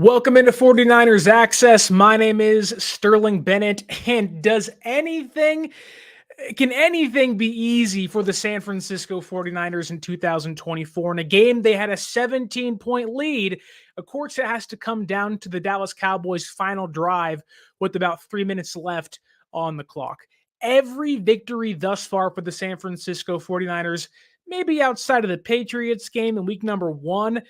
Welcome into 49ers Access. My name is Sterling Bennett. And can anything be easy for the San Francisco 49ers in 2024? In a game, they had a 17-point lead. Of course, it has to come down to the Dallas Cowboys' final drive with about 3 minutes left on the clock. Every victory thus far for the San Francisco 49ers, maybe outside of the Patriots game in week number 1,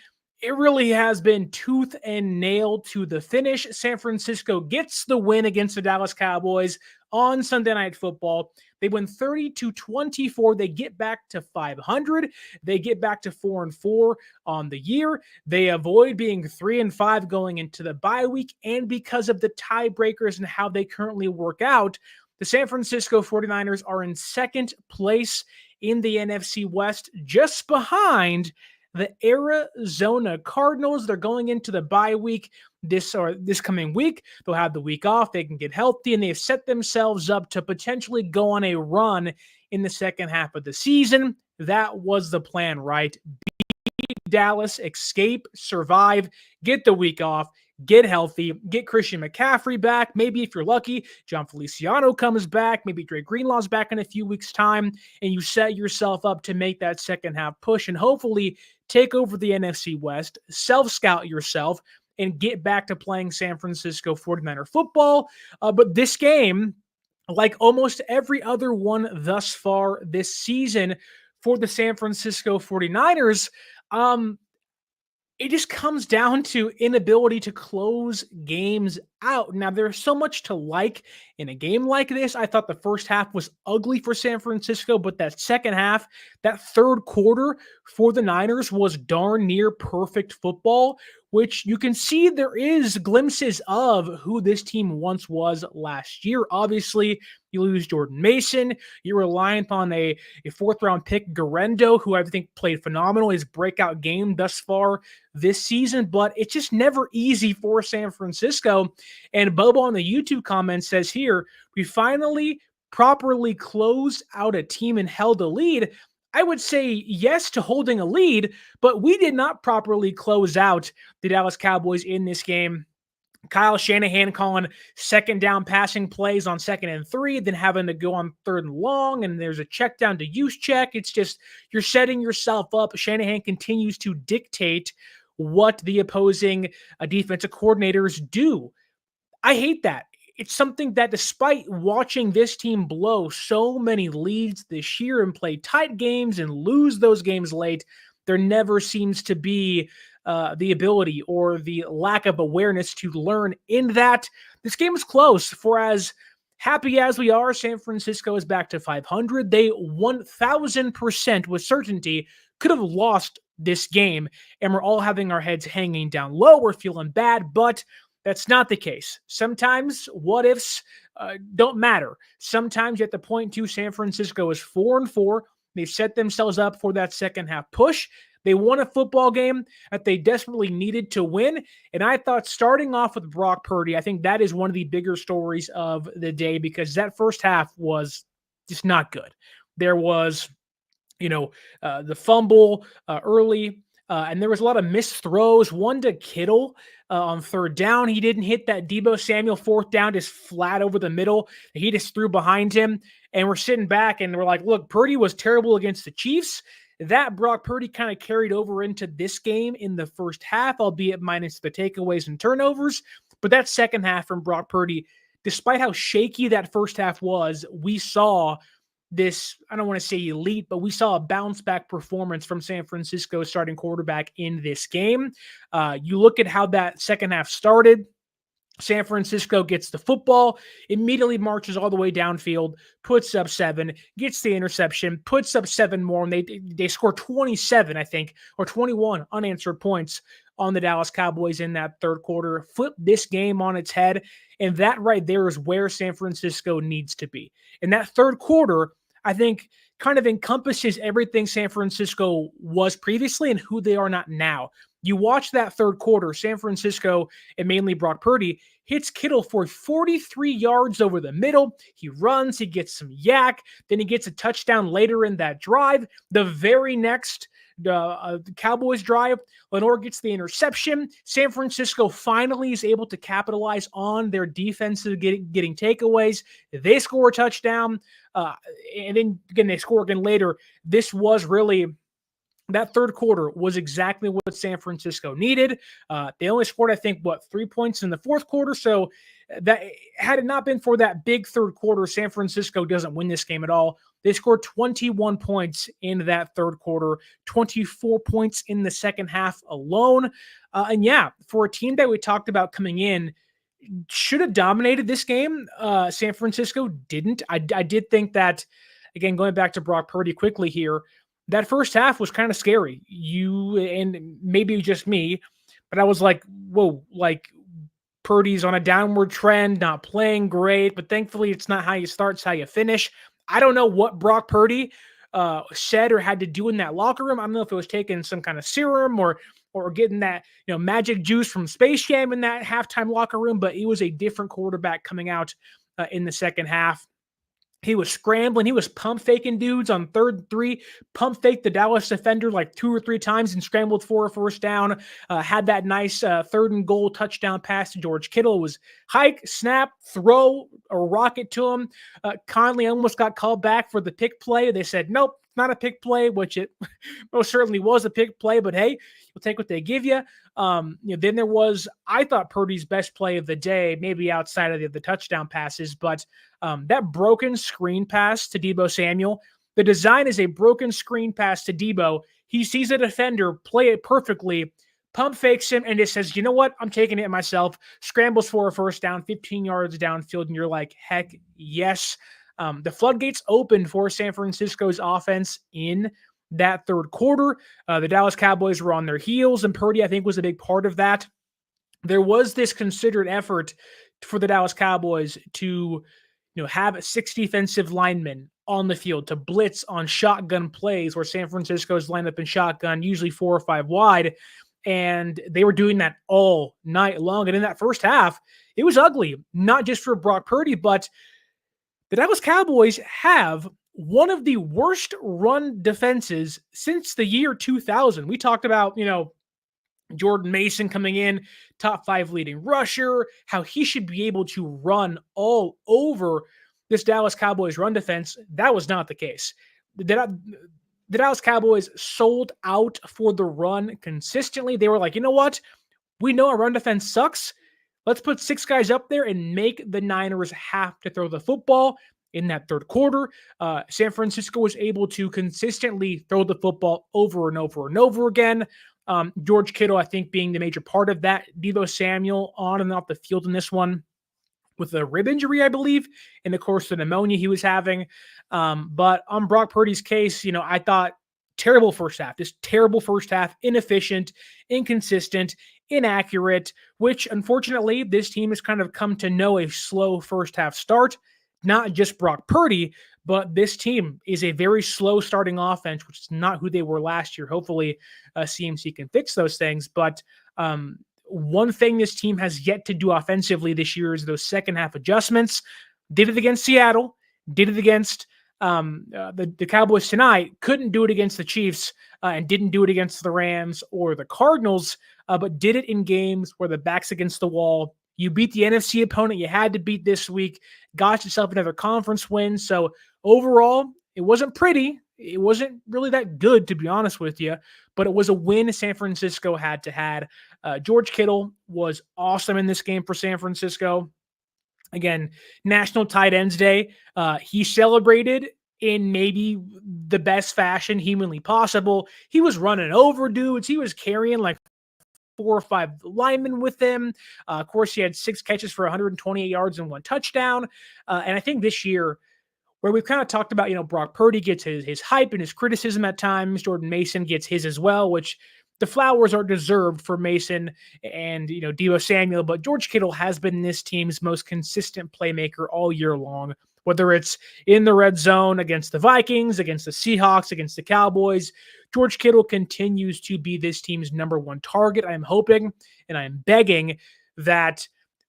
it really has been tooth and nail to the finish. San Francisco gets the win against the Dallas Cowboys on Sunday Night Football. They win 30-24. They get back to 500. They get back to 4-4 on the year. They avoid being 3-5 going into the bye week. And because of the tiebreakers and how they currently work out, the San Francisco 49ers are in second place in the NFC West, just behind the Arizona Cardinals. They're going into the bye week this coming week. They'll have the week off. They can get healthy, and they've set themselves up to potentially go on a run in the second half of the season. That was the plan, right? Beat Dallas, escape, survive, get the week off, get healthy, get Christian McCaffrey back. Maybe if you're lucky, John Feliciano comes back. Maybe Dre Greenlaw's back in a few weeks' time, and you set yourself up to make that second half push and hopefully take over the NFC West, self-scout yourself, and get back to playing San Francisco 49er football. But this game, like almost every other one thus far this season for the San Francisco 49ers, it just comes down to inability to close games out. Now, there's so much to like in a game like this. I thought the first half was ugly for San Francisco, but that second half, that third quarter for the Niners was darn near perfect football, which you can see there is glimpses of who this team once was last year. Obviously, you lose Jordan Mason. You're reliant on a fourth-round pick, Guerendo, who I think played phenomenal, his breakout game thus far this season, but it's just never easy for San Francisco. And Bobo on the YouTube comment says here, we finally properly closed out a team and held a lead. I would say yes to holding a lead, but we did not properly close out the Dallas Cowboys in this game. Kyle Shanahan calling second down passing plays on 2nd and 3, then having to go on 3rd and long, and there's a check down to use check. It's just you're setting yourself up. Shanahan continues to dictate what the opposing defensive coordinators do. I hate that. It's something that despite watching this team blow so many leads this year and play tight games and lose those games late, there never seems to be the ability or the lack of awareness to learn in that. This game is close. For as happy as we are, San Francisco is back to 500. They 1,000% with certainty could have lost this game, and we're all having our heads hanging down low. We're feeling bad, but that's not the case. Sometimes what-ifs don't matter. Sometimes you have to point to San Francisco is 4-4. They've set themselves up for that second half push. They won a football game that they desperately needed to win. And I thought starting off with Brock Purdy, I think that is one of the bigger stories of the day because that first half was just not good. There was, the fumble early. And there was a lot of missed throws, one to Kittle on 3rd down. He didn't hit that Deebo Samuel 4th down, just flat over the middle. He just threw behind him. And we're sitting back and we're like, look, Purdy was terrible against the Chiefs. That Brock Purdy kind of carried over into this game in the first half, albeit minus the takeaways and turnovers. But that second half from Brock Purdy, despite how shaky that first half was, we saw this, I don't want to say elite, but we saw a bounce back performance from San Francisco starting quarterback in this game. You look at how that second half started. San Francisco gets the football, immediately marches all the way downfield, puts up 7, gets the interception, puts up 7 more, and they score 27, I think, or 21 unanswered points on the Dallas Cowboys in that third quarter, flip this game on its head, and that right there is where San Francisco needs to be. In that third quarter, I think kind of encompasses everything San Francisco was previously and who they are not now. You watch that third quarter, San Francisco, and mainly Brock Purdy, hits Kittle for 43 yards over the middle. He runs, he gets some yak, then he gets a touchdown later in that drive. The very next the Cowboys drive, Lenore gets the interception. San Francisco finally is able to capitalize on their defensive getting takeaways. They score a touchdown, and then again they score again later. This was really that third quarter was exactly what San Francisco needed. They only scored, I think, 3 points in the fourth quarter. So that had it not been for that big third quarter, San Francisco doesn't win this game at all. They scored 21 points in that third quarter, 24 points in the second half alone. And yeah, for a team that we talked about coming in, should have dominated this game. San Francisco didn't. I did think that, again, going back to Brock Purdy quickly here, that first half was kind of scary. You, and maybe just me, but I was like, whoa, like Purdy's on a downward trend, not playing great, but thankfully it's not how you start, it's how you finish. I don't know what Brock Purdy said or had to do in that locker room. I don't know if it was taking some kind of serum or getting that, magic juice from Space Jam in that halftime locker room, but he was a different quarterback coming out in the second half. He was scrambling. He was pump faking dudes on 3rd and 3, pump faked the Dallas defender like 2 or 3 times and scrambled for a first down. Had that nice 3rd and goal touchdown pass to George Kittle. It was hike, snap, throw, a rocket to him. Conley almost got called back for the pick play. They said, nope, not a pick play, which it most certainly was a pick play, but hey, you'll take what they give you. Then there was, I thought, Purdy's best play of the day, maybe outside of the touchdown passes, but that broken screen pass to Deebo Samuel. The design is a broken screen pass to Deebo. He sees a defender play it perfectly, pump fakes him, and just says, you know what? I'm taking it myself. Scrambles for a first down, 15 yards downfield, and you're like, heck yes. The floodgates opened for San Francisco's offense in that third quarter. The Dallas Cowboys were on their heels, and Purdy, I think, was a big part of that. There was this considered effort for the Dallas Cowboys to have 6 defensive linemen on the field to blitz on shotgun plays where San Francisco's lined up in shotgun, usually 4 or 5 wide. And they were doing that all night long. And in that first half, it was ugly, not just for Brock Purdy, but the Dallas Cowboys have one of the worst run defenses since the year 2000. We talked about, Jordan Mason coming in, top 5 leading rusher, how he should be able to run all over this Dallas Cowboys run defense. That was not the case. The Dallas Cowboys sold out for the run consistently. They were like, you know what? We know our run defense sucks. Let's put 6 guys up there and make the Niners have to throw the football. In that third quarter, San Francisco was able to consistently throw the football over and over and over again. George Kittle, I think, being the major part of that. Deebo Samuel on and off the field in this one with a rib injury, I believe, in the course of pneumonia he was having. But on Brock Purdy's case, I thought terrible first half, just terrible first half, inefficient, inconsistent, inaccurate, which unfortunately this team has kind of come to know a slow first half start. Not just Brock Purdy, but this team is a very slow starting offense, which is not who they were last year. Hopefully, CMC can fix those things. But one thing this team has yet to do offensively this year is those second half adjustments. Did it against Seattle, did it against the Cowboys tonight, couldn't do it against the Chiefs, and didn't do it against the Rams or the Cardinals, but did it in games where the back's against the wall. You beat the NFC opponent you had to beat this week, got yourself another conference win. So overall, it wasn't pretty. It wasn't really that good, to be honest with you, but it was a win San Francisco had to have. George Kittle was awesome in this game for San Francisco. Again, National Tight Ends Day. He celebrated in maybe the best fashion humanly possible. He was running over dudes. He was carrying like 4 or 5 linemen with him. Of course, he had 6 catches for 128 yards and 1 touchdown. And I think this year, where we've kind of talked about, Brock Purdy gets his hype and his criticism at times. Jordan Mason gets his as well, which the flowers are deserved for Mason and, Deebo Samuel. But George Kittle has been this team's most consistent playmaker all year long, whether it's in the red zone against the Vikings, against the Seahawks, against the Cowboys. George Kittle continues to be this team's number 1 target. I'm hoping and I'm begging that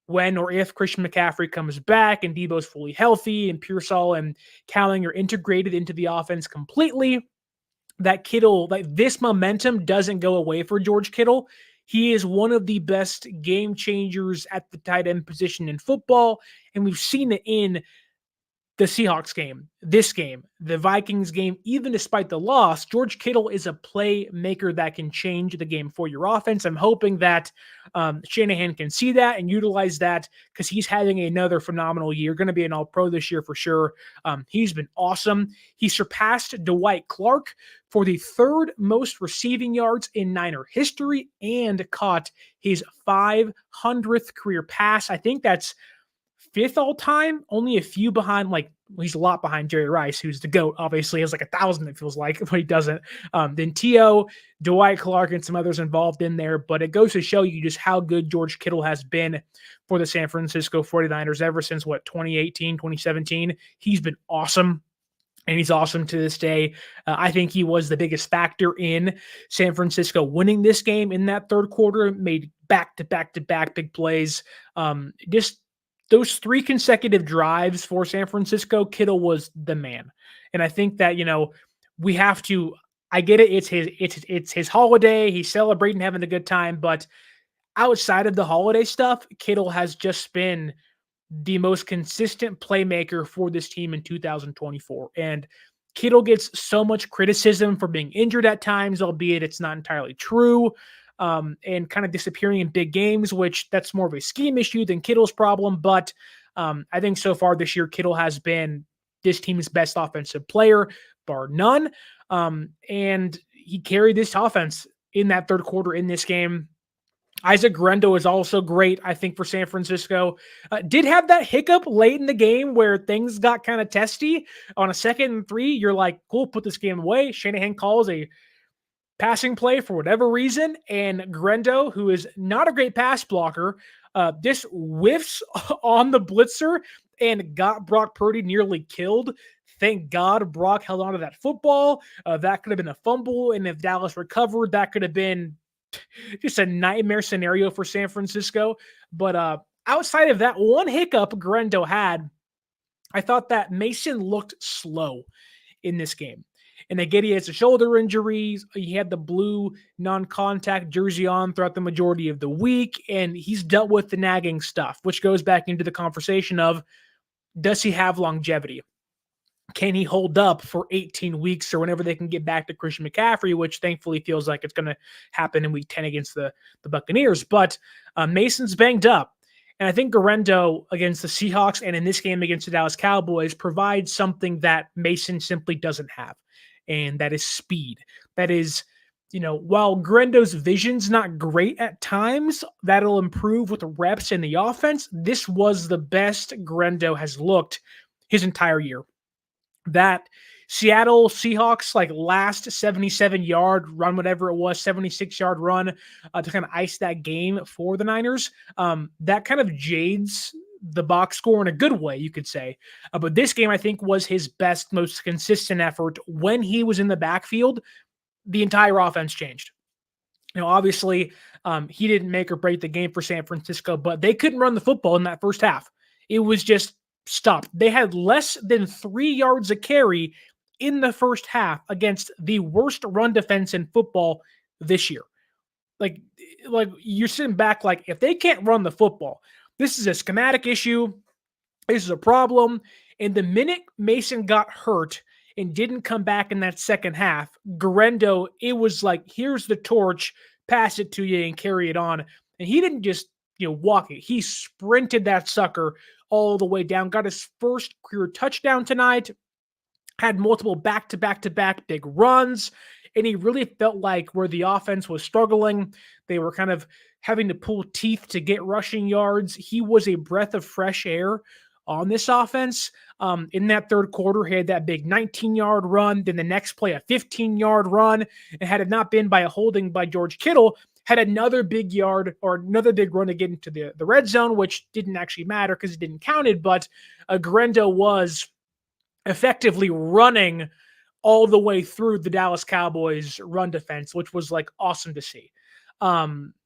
when or if Christian McCaffrey comes back and Deebo's fully healthy and Pearsall and Cowling are integrated into the offense completely, that Kittle, like this momentum doesn't go away for George Kittle. He is one of the best game changers at the tight end position in football. And we've seen it in the Seahawks game, this game, the Vikings game, even despite the loss, George Kittle is a playmaker that can change the game for your offense. I'm hoping that Shanahan can see that and utilize that because he's having another phenomenal year. Going to be an all-pro this year for sure. He's been awesome. He surpassed Dwight Clark for the third most receiving yards in Niner history and caught his 500th career pass. I think that's fifth all time, only a few behind, like he's a lot behind Jerry Rice, who's the GOAT, obviously has like 1,000, it feels like, but he doesn't. Then T.O., Dwight Clark, and some others involved in there, but it goes to show you just how good George Kittle has been for the San Francisco 49ers ever since, 2018, 2017. He's been awesome. And he's awesome to this day. I think he was the biggest factor in San Francisco winning this game in that third quarter, made back-to-back big plays. Just those 3 consecutive drives for San Francisco, Kittle was the man. And I think that, we have to, I get it. It's his holiday. He's celebrating, having a good time. But outside of the holiday stuff, Kittle has just been the most consistent playmaker for this team in 2024. And Kittle gets so much criticism for being injured at times, albeit it's not entirely true. And kind of disappearing in big games, which that's more of a scheme issue than Kittle's problem. But I think so far this year, Kittle has been this team's best offensive player, bar none. And he carried this offense in that third quarter in this game. Isaac Guerendo is also great, I think, for San Francisco. Did have that hiccup late in the game where things got kind of testy. On a 2nd and 3, you're like, cool, put this game away. Shanahan calls a passing play for whatever reason, and Guerendo, who is not a great pass blocker, just whiffs on the blitzer and got Brock Purdy nearly killed. Thank God Brock held on to that football. That could have been a fumble, and if Dallas recovered, that could have been just a nightmare scenario for San Francisco. But outside of that one hiccup Guerendo had, I thought that Mason looked slow in this game. And again, he has a shoulder injury. He had the blue non-contact jersey on throughout the majority of the week, and he's dealt with the nagging stuff, which goes back into the conversation of, does he have longevity? Can he hold up for 18 weeks or whenever they can get back to Christian McCaffrey, which thankfully feels like it's going to happen in week 10 against the Buccaneers. But Mason's banged up. And I think Guerendo against the Seahawks and in this game against the Dallas Cowboys provides something that Mason simply doesn't have. And that is speed. That is, while Guerendo's vision's not great at times, that'll improve with reps in the offense. This was the best Guerendo has looked his entire year. That Seattle Seahawks last 77-yard run, whatever it was, 76-yard run to kind of ice that game for the Niners, that kind of jades the box score in a good way, you could say. But this game, I think, was his best, most consistent effort. When he was in the backfield, the entire offense changed. Obviously, he didn't make or break the game for San Francisco, but they couldn't run the football in that first half. It was just stopped. They had less than 3 yards a carry in the first half against the worst run defense in football this year. Like you're sitting back if they can't run the football, this is a schematic issue. This is a problem. And the minute Mason got hurt and didn't come back in that second half, Guerendo, it was here's the torch, pass it to you and carry it on. And he didn't just walk it. He sprinted that sucker all the way down, got his first career touchdown tonight, had multiple back-to-back-to-back big runs, and he really felt like where the offense was struggling, they were kind of having to pull teeth to get rushing yards. He was a breath of fresh air on this offense. In that third quarter, he had that big 19-yard run, then the next play, a 15-yard run, and had it not been by a holding by George Kittle, had another big yard or another big run to get into the red zone, which didn't actually matter because it didn't count it, but Guerendo was effectively running all the way through the Dallas Cowboys run defense, which was awesome to see.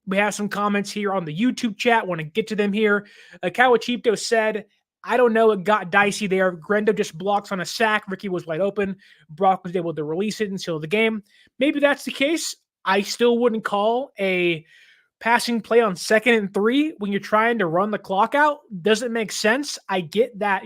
We have some comments here on the YouTube chat. Want to get to them here. Kawachito said, I don't know. It got dicey there. Guerendo just blocks on a sack. Ricky was wide open. Brock was able to release it and seal the game. Maybe that's the case. I still wouldn't call a passing play on 2nd and 3 when you're trying to run the clock out. Doesn't make sense. I get that,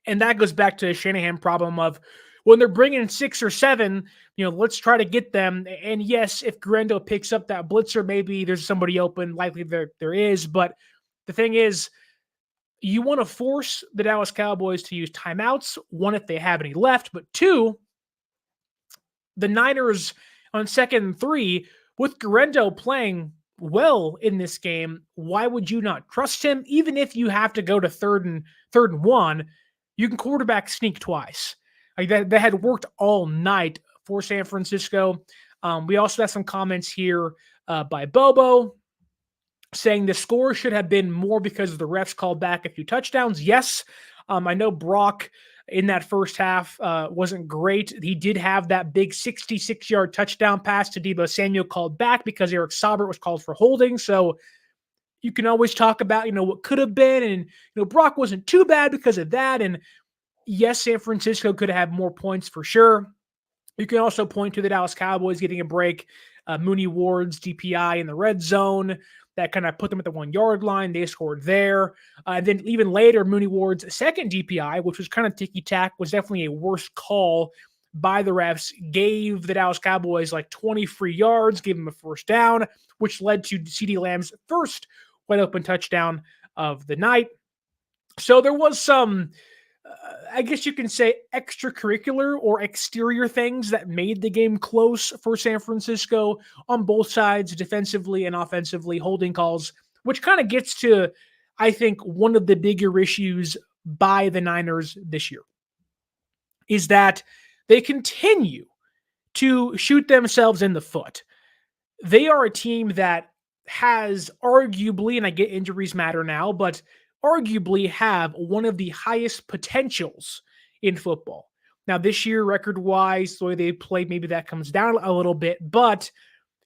and that goes back to the Shanahan problem of when they're bringing 6 or 7, let's try to get them. And yes, if Guerendo picks up that blitzer, maybe there's somebody open. Likely there is. But the thing is, you want to force the Dallas Cowboys to use timeouts. One, if they have any left. But two, the Niners on 2nd and 3, with Guerendo playing well in this game, why would you not trust him? Even if you have to go to third and 1, you can quarterback sneak twice. Like that had worked all night for San Francisco. We also have some comments here by Bobo saying the score should have been more because the refs called back a few touchdowns. Yes, I know Brock in that first half wasn't great. He did have that big 66-yard touchdown pass to Deebo Samuel called back because Eric Saubert was called for holding. So you can always talk about, what could have been. And, Brock wasn't too bad because of that. And yes, San Francisco could have more points for sure. You can also point to the Dallas Cowboys getting a break. Mooney Ward's DPI in the red zone. That kind of put them at the 1-yard line. They scored there. And then even later, Mooney Ward's second DPI, which was kind of ticky-tack, was definitely a worse call by the refs, gave the Dallas Cowboys like 20 free yards, gave them a first down, which led to CeeDee Lamb's first wide-open touchdown of the night. So there was some, I guess you can say, extracurricular or exterior things that made the game close for San Francisco on both sides, defensively and offensively, holding calls, which kind of gets to, I think, one of the bigger issues by the Niners this year is that they continue to shoot themselves in the foot. They are a team that has arguably, and I get injuries matter now, but arguably have one of the highest potentials in football. Now, this year, record-wise, the way they played, maybe that comes down a little bit. But,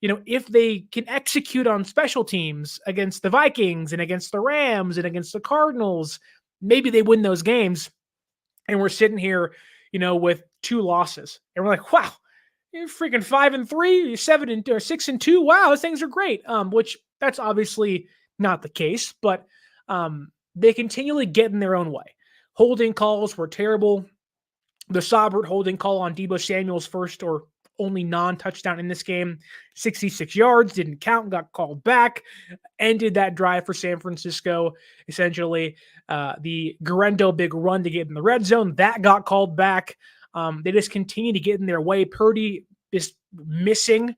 if they can execute on special teams against the Vikings and against the Rams and against the Cardinals, maybe they win those games. And we're sitting here, with 2 losses. And we're like, wow, you're freaking 5-3, 6-2. Wow, those things are great. Which that's obviously not the case, but they continually get in their own way. Holding calls were terrible. The Saubert holding call on Deebo Samuel's first or only non-touchdown in this game, 66 yards, didn't count, got called back, ended that drive for San Francisco. Essentially, the Guerendo big run to get in the red zone, that got called back. They just continue to get in their way. Purdy is missing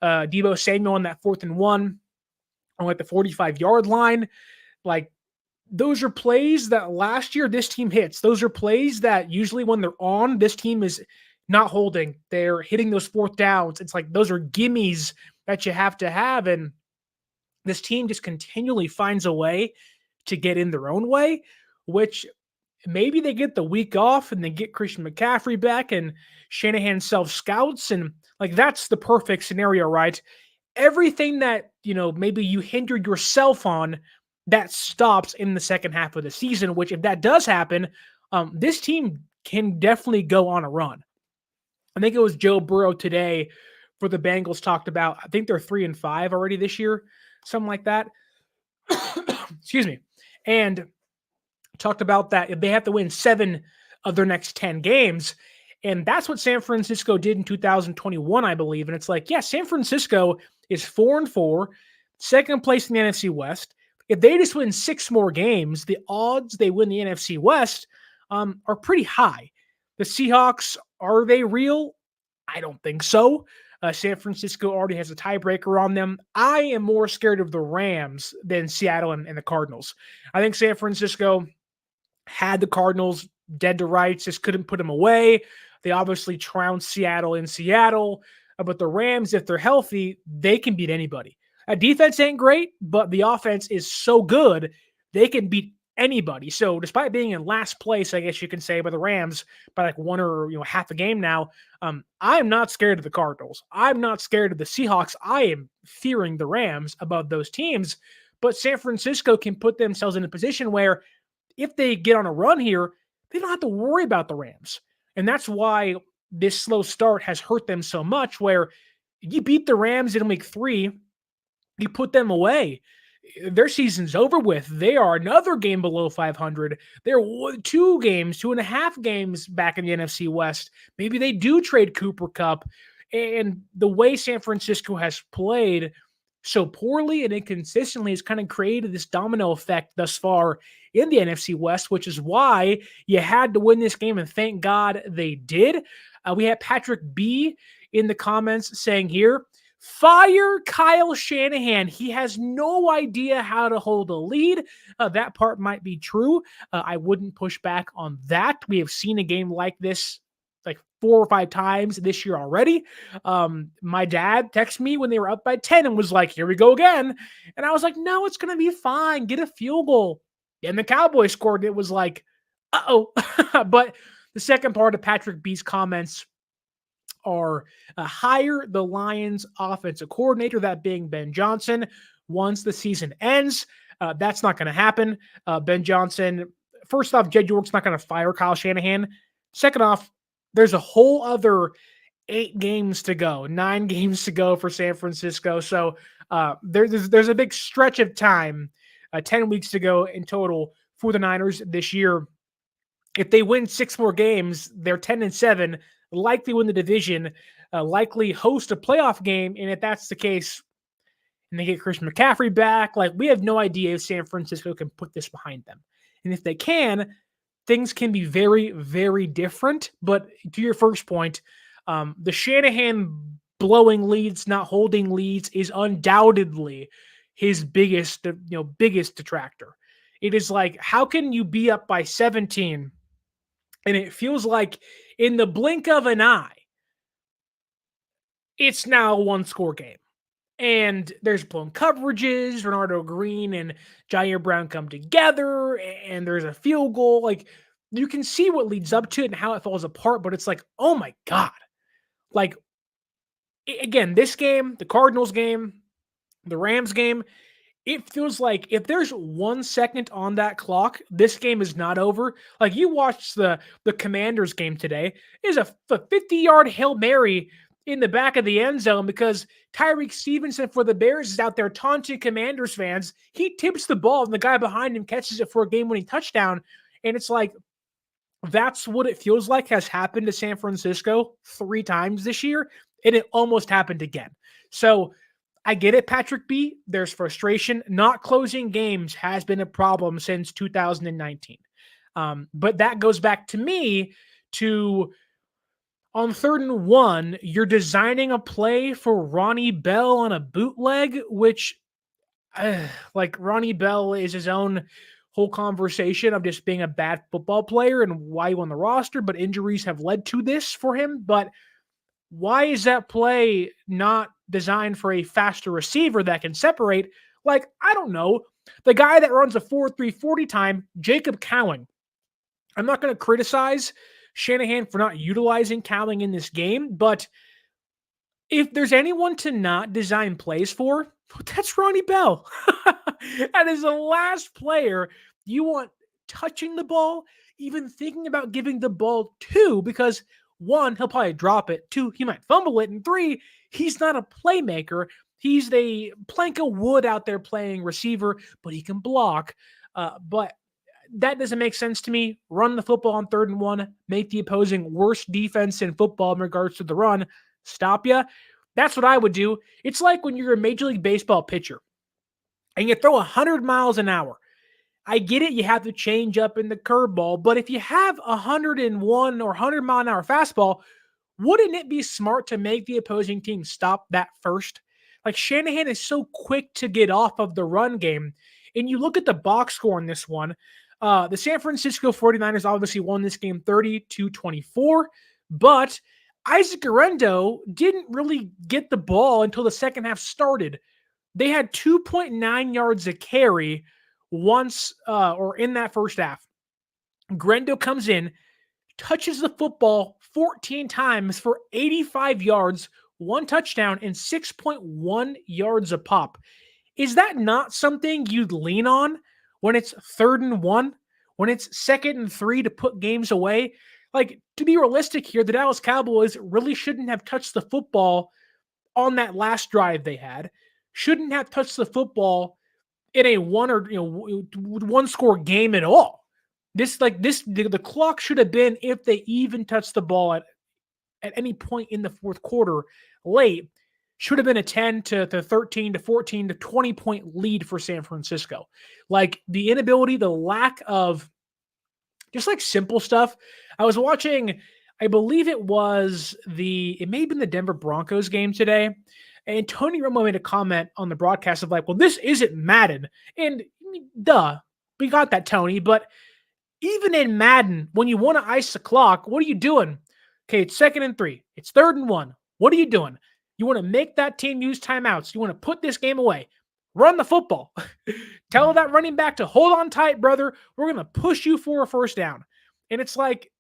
Deebo Samuel on that 4th and 1 on like the 45-yard line. Like, those are plays that last year this team hits. Those are plays that usually when they're on, this team is not holding. They're hitting those 4th downs. It's like those are gimmies that you have to have. And this team just continually finds a way to get in their own way, which maybe they get the week off and they get Christian McCaffrey back and Shanahan self-scouts. And like, that's the perfect scenario, right? Everything that, maybe you hindered yourself on, that stops in the second half of the season, which if that does happen, this team can definitely go on a run. I think it was Joe Burrow today for the Bengals talked about, I think they're 3-5 already this year, something like that. Excuse me. And talked about that if they have to win 7 of their next 10 games. And that's what San Francisco did in 2021, I believe. And it's like, yeah, San Francisco is 4-4, second place in the NFC West. If they just win 6 more games, the odds they win the NFC West are pretty high. The Seahawks, are they real? I don't think so. San Francisco already has a tiebreaker on them. I am more scared of the Rams than Seattle and the Cardinals. I think San Francisco had the Cardinals dead to rights, just couldn't put them away. They obviously trounced Seattle in Seattle. But the Rams, if they're healthy, they can beat anybody. Defense ain't great, but the offense is so good, they can beat anybody. So despite being in last place, I guess you can say, by the Rams by like 1 or half a game now, I'm not scared of the Cardinals. I'm not scared of the Seahawks. I am fearing the Rams above those teams. But San Francisco can put themselves in a position where if they get on a run here, they don't have to worry about the Rams. And that's why this slow start has hurt them so much, where you beat the Rams in week 3, you put them away, their season's over with. They are another game below 500. They're 2.5 games back in the NFC West. Maybe they do trade Cooper Kupp. And the way San Francisco has played so poorly and inconsistently has kind of created this domino effect thus far in the NFC West, which is why you had to win this game, and thank God they did. We had Patrick B in the comments saying here, fire Kyle Shanahan. He has no idea how to hold a lead. That part might be true. I wouldn't push back on that. We have seen a game like this like 4 or 5 times this year already. My dad texted me when they were up by 10 and was like, here we go again. And I was like, no, it's going to be fine. Get a field goal. And the Cowboys scored. It was like, uh-oh. But the second part of Patrick B's comments are hire the Lions offensive coordinator, that being Ben Johnson, once the season ends. That's not going to happen. Ben Johnson, first off, Jed York's not going to fire Kyle Shanahan. Second off, there's a whole other 8 games to go, 9 games to go for San Francisco. So there's a big stretch of time, 10 weeks to go in total for the Niners this year. If they win 6 more games, they're 10-7, likely win the division, likely host a playoff game. And if that's the case, and they get Christian McCaffrey back, like, we have no idea if San Francisco can put this behind them. And if they can, things can be very, very different. But to your first point, the Shanahan blowing leads, not holding leads, is undoubtedly his biggest detractor. It is like, how can you be up by 17 and it feels like in the blink of an eye, it's now a 1-score game? And there's blown coverages, Renardo Green and Jair Brown come together, and there's a field goal. Like, you can see what leads up to it and how it falls apart, but it's like, oh my God. Like, again, this game, the Cardinals game, the Rams game, it feels like if there's 1 second on that clock, this game is not over. Like, you watched the Commanders game today. There's a 50-yard Hail Mary in the back of the end zone because Tyreek Stevenson for the Bears is out there taunting Commanders fans. He tips the ball and the guy behind him catches it for a game-winning touchdown. And it's like, that's what it feels like has happened to San Francisco 3 times this year, and it almost happened again. So I get it, Patrick B. There's frustration. Not closing games has been a problem since 2019. But that goes back to me to, on 3rd and 1, you're designing a play for Ronnie Bell on a bootleg, which, like, Ronnie Bell is his own whole conversation of just being a bad football player and why he won the roster, but injuries have led to this for him. But why is that play not designed for a faster receiver that can separate? Like, I don't know. The guy that runs a 4.3 40 time, Jacob Cowing. I'm not going to criticize Shanahan for not utilizing Cowing in this game, but if there's anyone to not design plays for, that's Ronnie Bell. That is the last player you want touching the ball, even thinking about giving the ball to, because 1, he'll probably drop it. 2, he might fumble it. And 3, he's not a playmaker. He's the plank of wood out there playing receiver, but he can block. But that doesn't make sense to me. Run the football on 3rd and 1, make the opposing worst defense in football in regards to the run, stop you. That's what I would do. It's like when you're a Major League Baseball pitcher and you throw 100 miles an hour. I get it, you have to change up in the curveball, but if you have 101 or 100 mile an hour fastball, wouldn't it be smart to make the opposing team stop that first? Like, Shanahan is so quick to get off of the run game. And you look at the box score in this one, the San Francisco 49ers obviously won this game 30-24, but Isaac Guerendo didn't really get the ball until the second half started. They had 2.9 yards a carry once or in that first half. Guerendo comes in, touches the football 14 times for 85 yards, 1 touchdown, and 6.1 yards a pop. Is that not something you'd lean on when it's 3rd and 1? when it's 2nd and 3 to put games away. Like, to be realistic here, the Dallas Cowboys really shouldn't have touched the football on that last drive they had. Shouldn't have touched the football in a one score game at all. The clock should have been, if they even touched the ball at any point in the fourth quarter late, should have been a 10 to 13 to 14 to 20 point lead for San Francisco. Like, the inability, the lack of just like simple stuff. I was watching, I believe it may have been the Denver Broncos game today. And Tony Romo made a comment on the broadcast of like, well, this isn't Madden. And duh, we got that, Tony. But even in Madden, when you want to ice the clock, what are you doing? Okay, it's 2nd and 3. It's 3rd and 1. What are you doing? You want to make that team use timeouts. You want to put this game away. Run the football. Tell that running back to hold on tight, brother. We're going to push you for a first down. And it's like,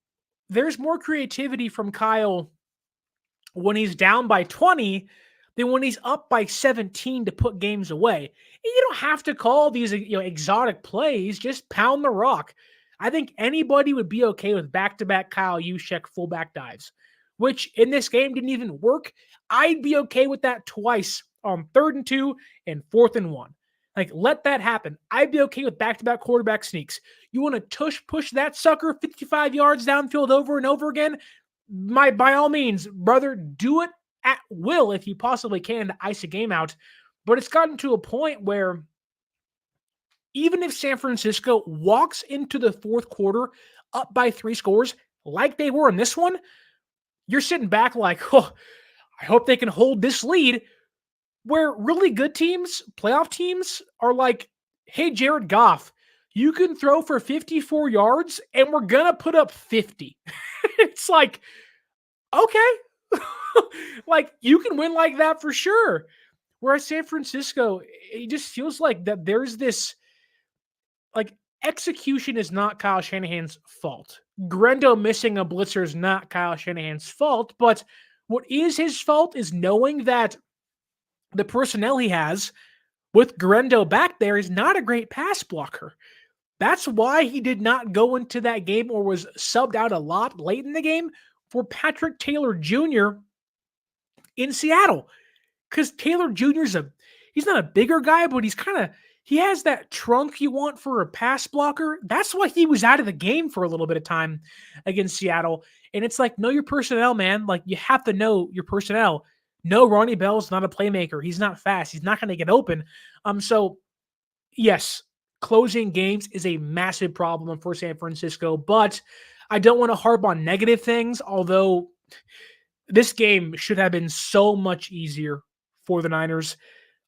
there's more creativity from Kyle when he's down by 20 than when he's up by 17 to put games away. And you don't have to call these exotic plays. Just pound the rock. I think anybody would be okay with back-to-back Kyle Juszczyk fullback dives, which in this game didn't even work. I'd be okay with that twice on 3rd and 2 and 4th and 1. Like, let that happen. I'd be okay with back-to-back quarterback sneaks. You want to push that sucker 55 yards downfield over and over again? By all means, brother, do it at will if you possibly can to ice a game out. But it's gotten to a point where even if San Francisco walks into the fourth quarter up by 3 scores like they were in this one, you're sitting back like, oh, I hope they can hold this lead. Where really good teams, playoff teams, are like, hey, Jared Goff, you can throw for 54 yards and we're going to put up 50. It's like, okay. Like, you can win like that for sure. Whereas San Francisco, it just feels like that there's this, like, execution is not Kyle Shanahan's fault. Guerendo missing a blitzer is not Kyle Shanahan's fault, but what is his fault is knowing that the personnel he has with Guerendo back there is not a great pass blocker. That's why he did not go into that game or was subbed out a lot late in the game for Patrick Taylor Jr. in Seattle. Because Taylor Jr. he's not a bigger guy, but he has that trunk you want for a pass blocker. That's why he was out of the game for a little bit of time against Seattle. And it's like, know your personnel, man. Like, you have to know your personnel. No, Ronnie Bell's not a playmaker. He's not fast. He's not going to get open. So, yes, closing games is a massive problem for San Francisco, but I don't want to harp on negative things, although this game should have been so much easier for the Niners.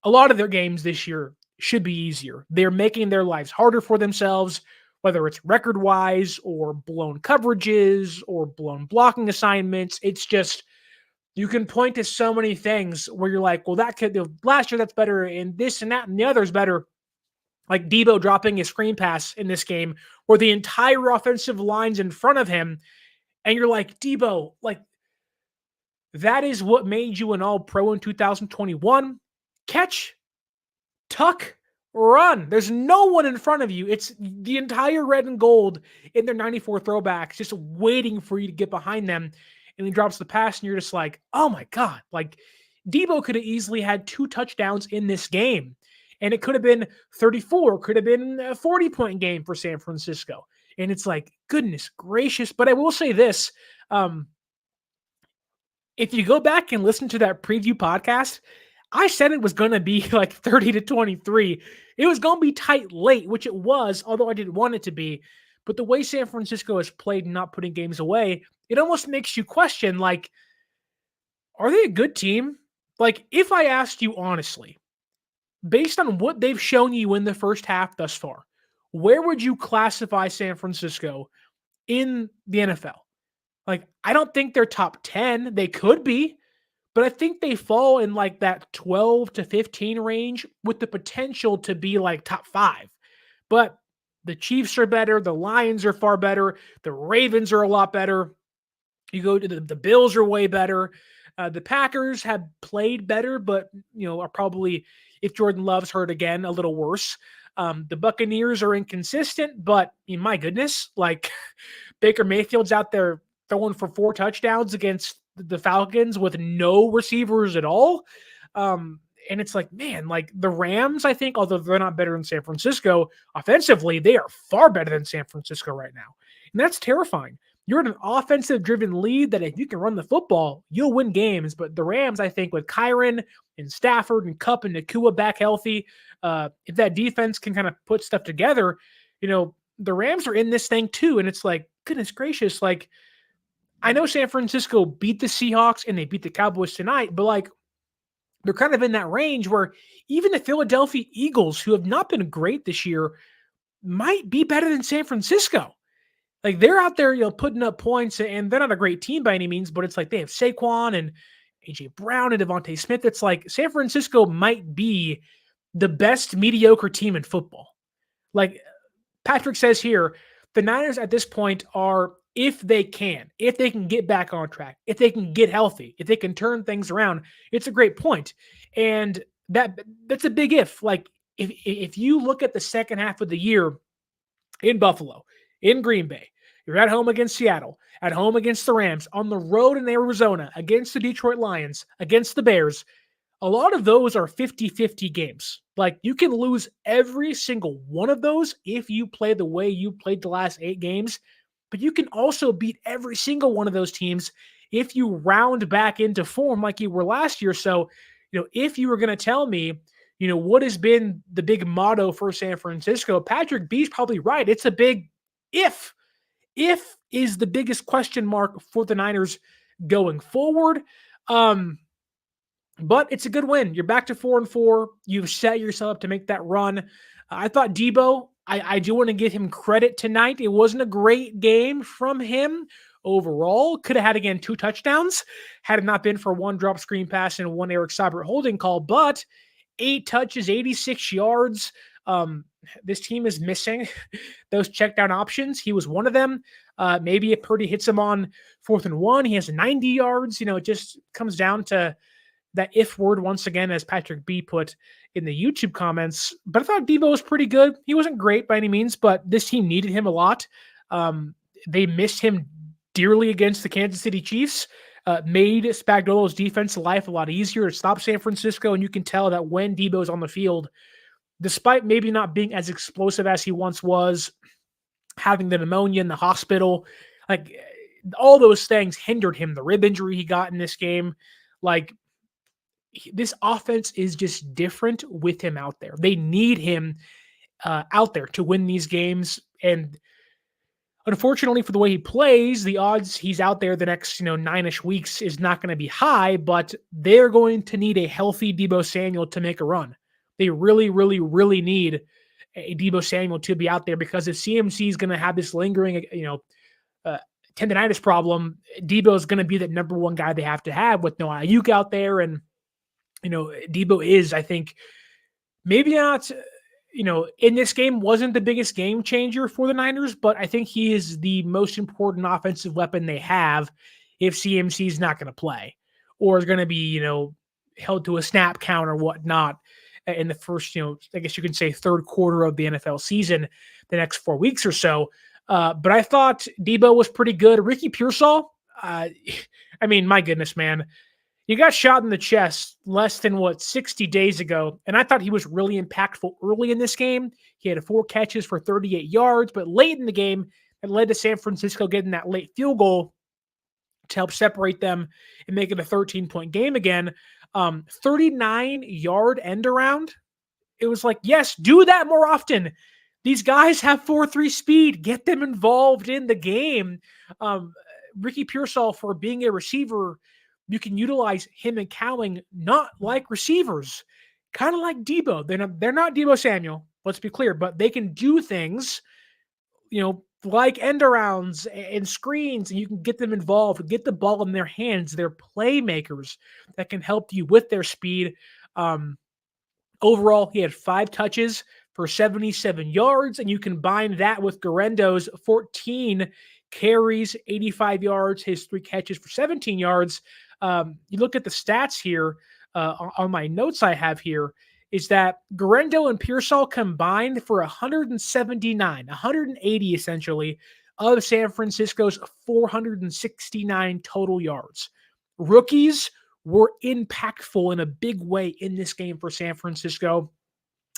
A lot of their games this year should be easier. They're making their lives harder for themselves, whether it's record-wise or blown coverages or blown blocking assignments. It's just, you can point to so many things where you're like, well, last year that's better, and this and that and the other is better. Like Deebo dropping a screen pass in this game where the entire offensive line's in front of him, and you're like, Deebo, like, that is what made you an all-pro in 2021. Catch, tuck, run. There's no one in front of you. It's the entire red and gold in their 94 throwbacks just waiting for you to get behind them. And he drops the pass, and you're just like, oh my God. Like, Deebo could have easily had 2 touchdowns in this game. And it could have been 34, could have been a 40-point game for San Francisco. And it's like, goodness gracious. But I will say this. If you go back and listen to that preview podcast, I said it was going to be like 30-23. It was going to be tight late, which it was, although I didn't want it to be. But the way San Francisco has played not putting games away, it almost makes you question, like, are they a good team? Like, if I asked you honestly, based on what they've shown you in the first half thus far, where would you classify San Francisco in the NFL? Like, I don't think they're top 10. They could be, but I think they fall in like that 12 to 15 range with the potential to be like top 5. But the Chiefs are better. The Lions are far better. The Ravens are a lot better. You go to the Bills are way better. The Packers have played better, but, are probably, if Jordan Love's hurt again, a little worse. The Buccaneers are inconsistent, but my goodness, like Baker Mayfield's out there throwing for 4 touchdowns against the Falcons with no receivers at all. And it's like, man, like the Rams, I think, although they're not better than San Francisco, offensively, they are far better than San Francisco right now. And that's terrifying. You're in an offensive-driven lead that if you can run the football, you'll win games. But the Rams, I think, with Kyron and Stafford and Kupp and Nakua back healthy, if that defense can kind of put stuff together, the Rams are in this thing too. And it's like, goodness gracious, like, I know San Francisco beat the Seahawks and they beat the Cowboys tonight, but like, they're kind of in that range where even the Philadelphia Eagles, who have not been great this year, might be better than San Francisco. Like they're out there, putting up points, and they're not a great team by any means, but it's like they have Saquon and AJ Brown and Devontae Smith. It's like San Francisco might be the best mediocre team in football. Like Patrick says here, the Niners at this point are, if they can get back on track, if they can get healthy, if they can turn things around, it's a great point. And that's a big if. Like if you look at the second half of the year in Buffalo, in Green Bay, you're at home against Seattle, at home against the Rams, on the road in Arizona, against the Detroit Lions, against the Bears, a lot of those are 50-50 games. Like you can lose every single one of those if you play the way you played the last 8 games, but you can also beat every single one of those teams if you round back into form like you were last year. So, if you were going to tell me, what has been the big motto for San Francisco, Patrick B's probably right. It's a big if. If is the biggest question mark for the Niners going forward. But it's a good win. You're back to 4-4. You've set yourself up to make that run. I thought Deebo, I do want to give him credit tonight. It wasn't a great game from him overall. Could have had, again, 2 touchdowns had it not been for 1 drop screen pass and 1 Eric Saubert holding call. But 8 touches, 86 yards. This team is missing those check down options. He was one of them. Maybe if Purdy hits him on 4th and 1, he has 90 yards. It just comes down to that if word once again, as Patrick B put in the YouTube comments. But I thought Deebo was pretty good. He wasn't great by any means, but this team needed him a lot. They missed him dearly against the Kansas City Chiefs. Made Spagnuolo's defensive life a lot easier to stop San Francisco, and you can tell that when Deebo's on the field, despite maybe not being as explosive as he once was, having the pneumonia in the hospital, like all those things hindered him. The rib injury he got in this game, like this offense is just different with him out there. They need him out there to win these games. And unfortunately for the way he plays, the odds he's out there the next 9-ish weeks is not going to be high, but they're going to need a healthy Deebo Samuel to make a run. They really, really, really need a Deebo Samuel to be out there, because if CMC is going to have this lingering, tendonitis problem, Deebo is going to be the number one guy they have to have with no Ayuk out there. And, Deebo is, I think, maybe not, in this game wasn't the biggest game changer for the Niners, but I think he is the most important offensive weapon they have if CMC is not going to play or is going to be, held to a snap count or whatnot in the first, I guess you can say third quarter of the NFL season, the next 4 weeks or so. But I thought Deebo was pretty good. Ricky Pearsall, my goodness, man. You got shot in the chest less than 60 days ago, and I thought he was really impactful early in this game. He had 4 catches for 38 yards, but late in the game, it led to San Francisco getting that late field goal to help separate them and make it a 13-point game again. 39-yard end around. It was like, yes, do that more often. These guys have 4.3 speed. Get them involved in the game. Ricky Pearsall, for being a receiver, you can utilize him and Cowling not like receivers, kind of like Deebo. They're not Deebo Samuel, let's be clear, but they can do things, like end arounds and screens, and you can get them involved, get the ball in their hands. They're playmakers that can help you with their speed. Overall, he had 5 touches for 77 yards, and you combine that with Guerendo's 14 carries, 85 yards, his 3 catches for 17 yards. You look at the stats here on my notes I have here. is that Guerendo and Pearsall combined for 179, 180 essentially, of San Francisco's 469 total yards. Rookies were impactful in a big way in this game for San Francisco.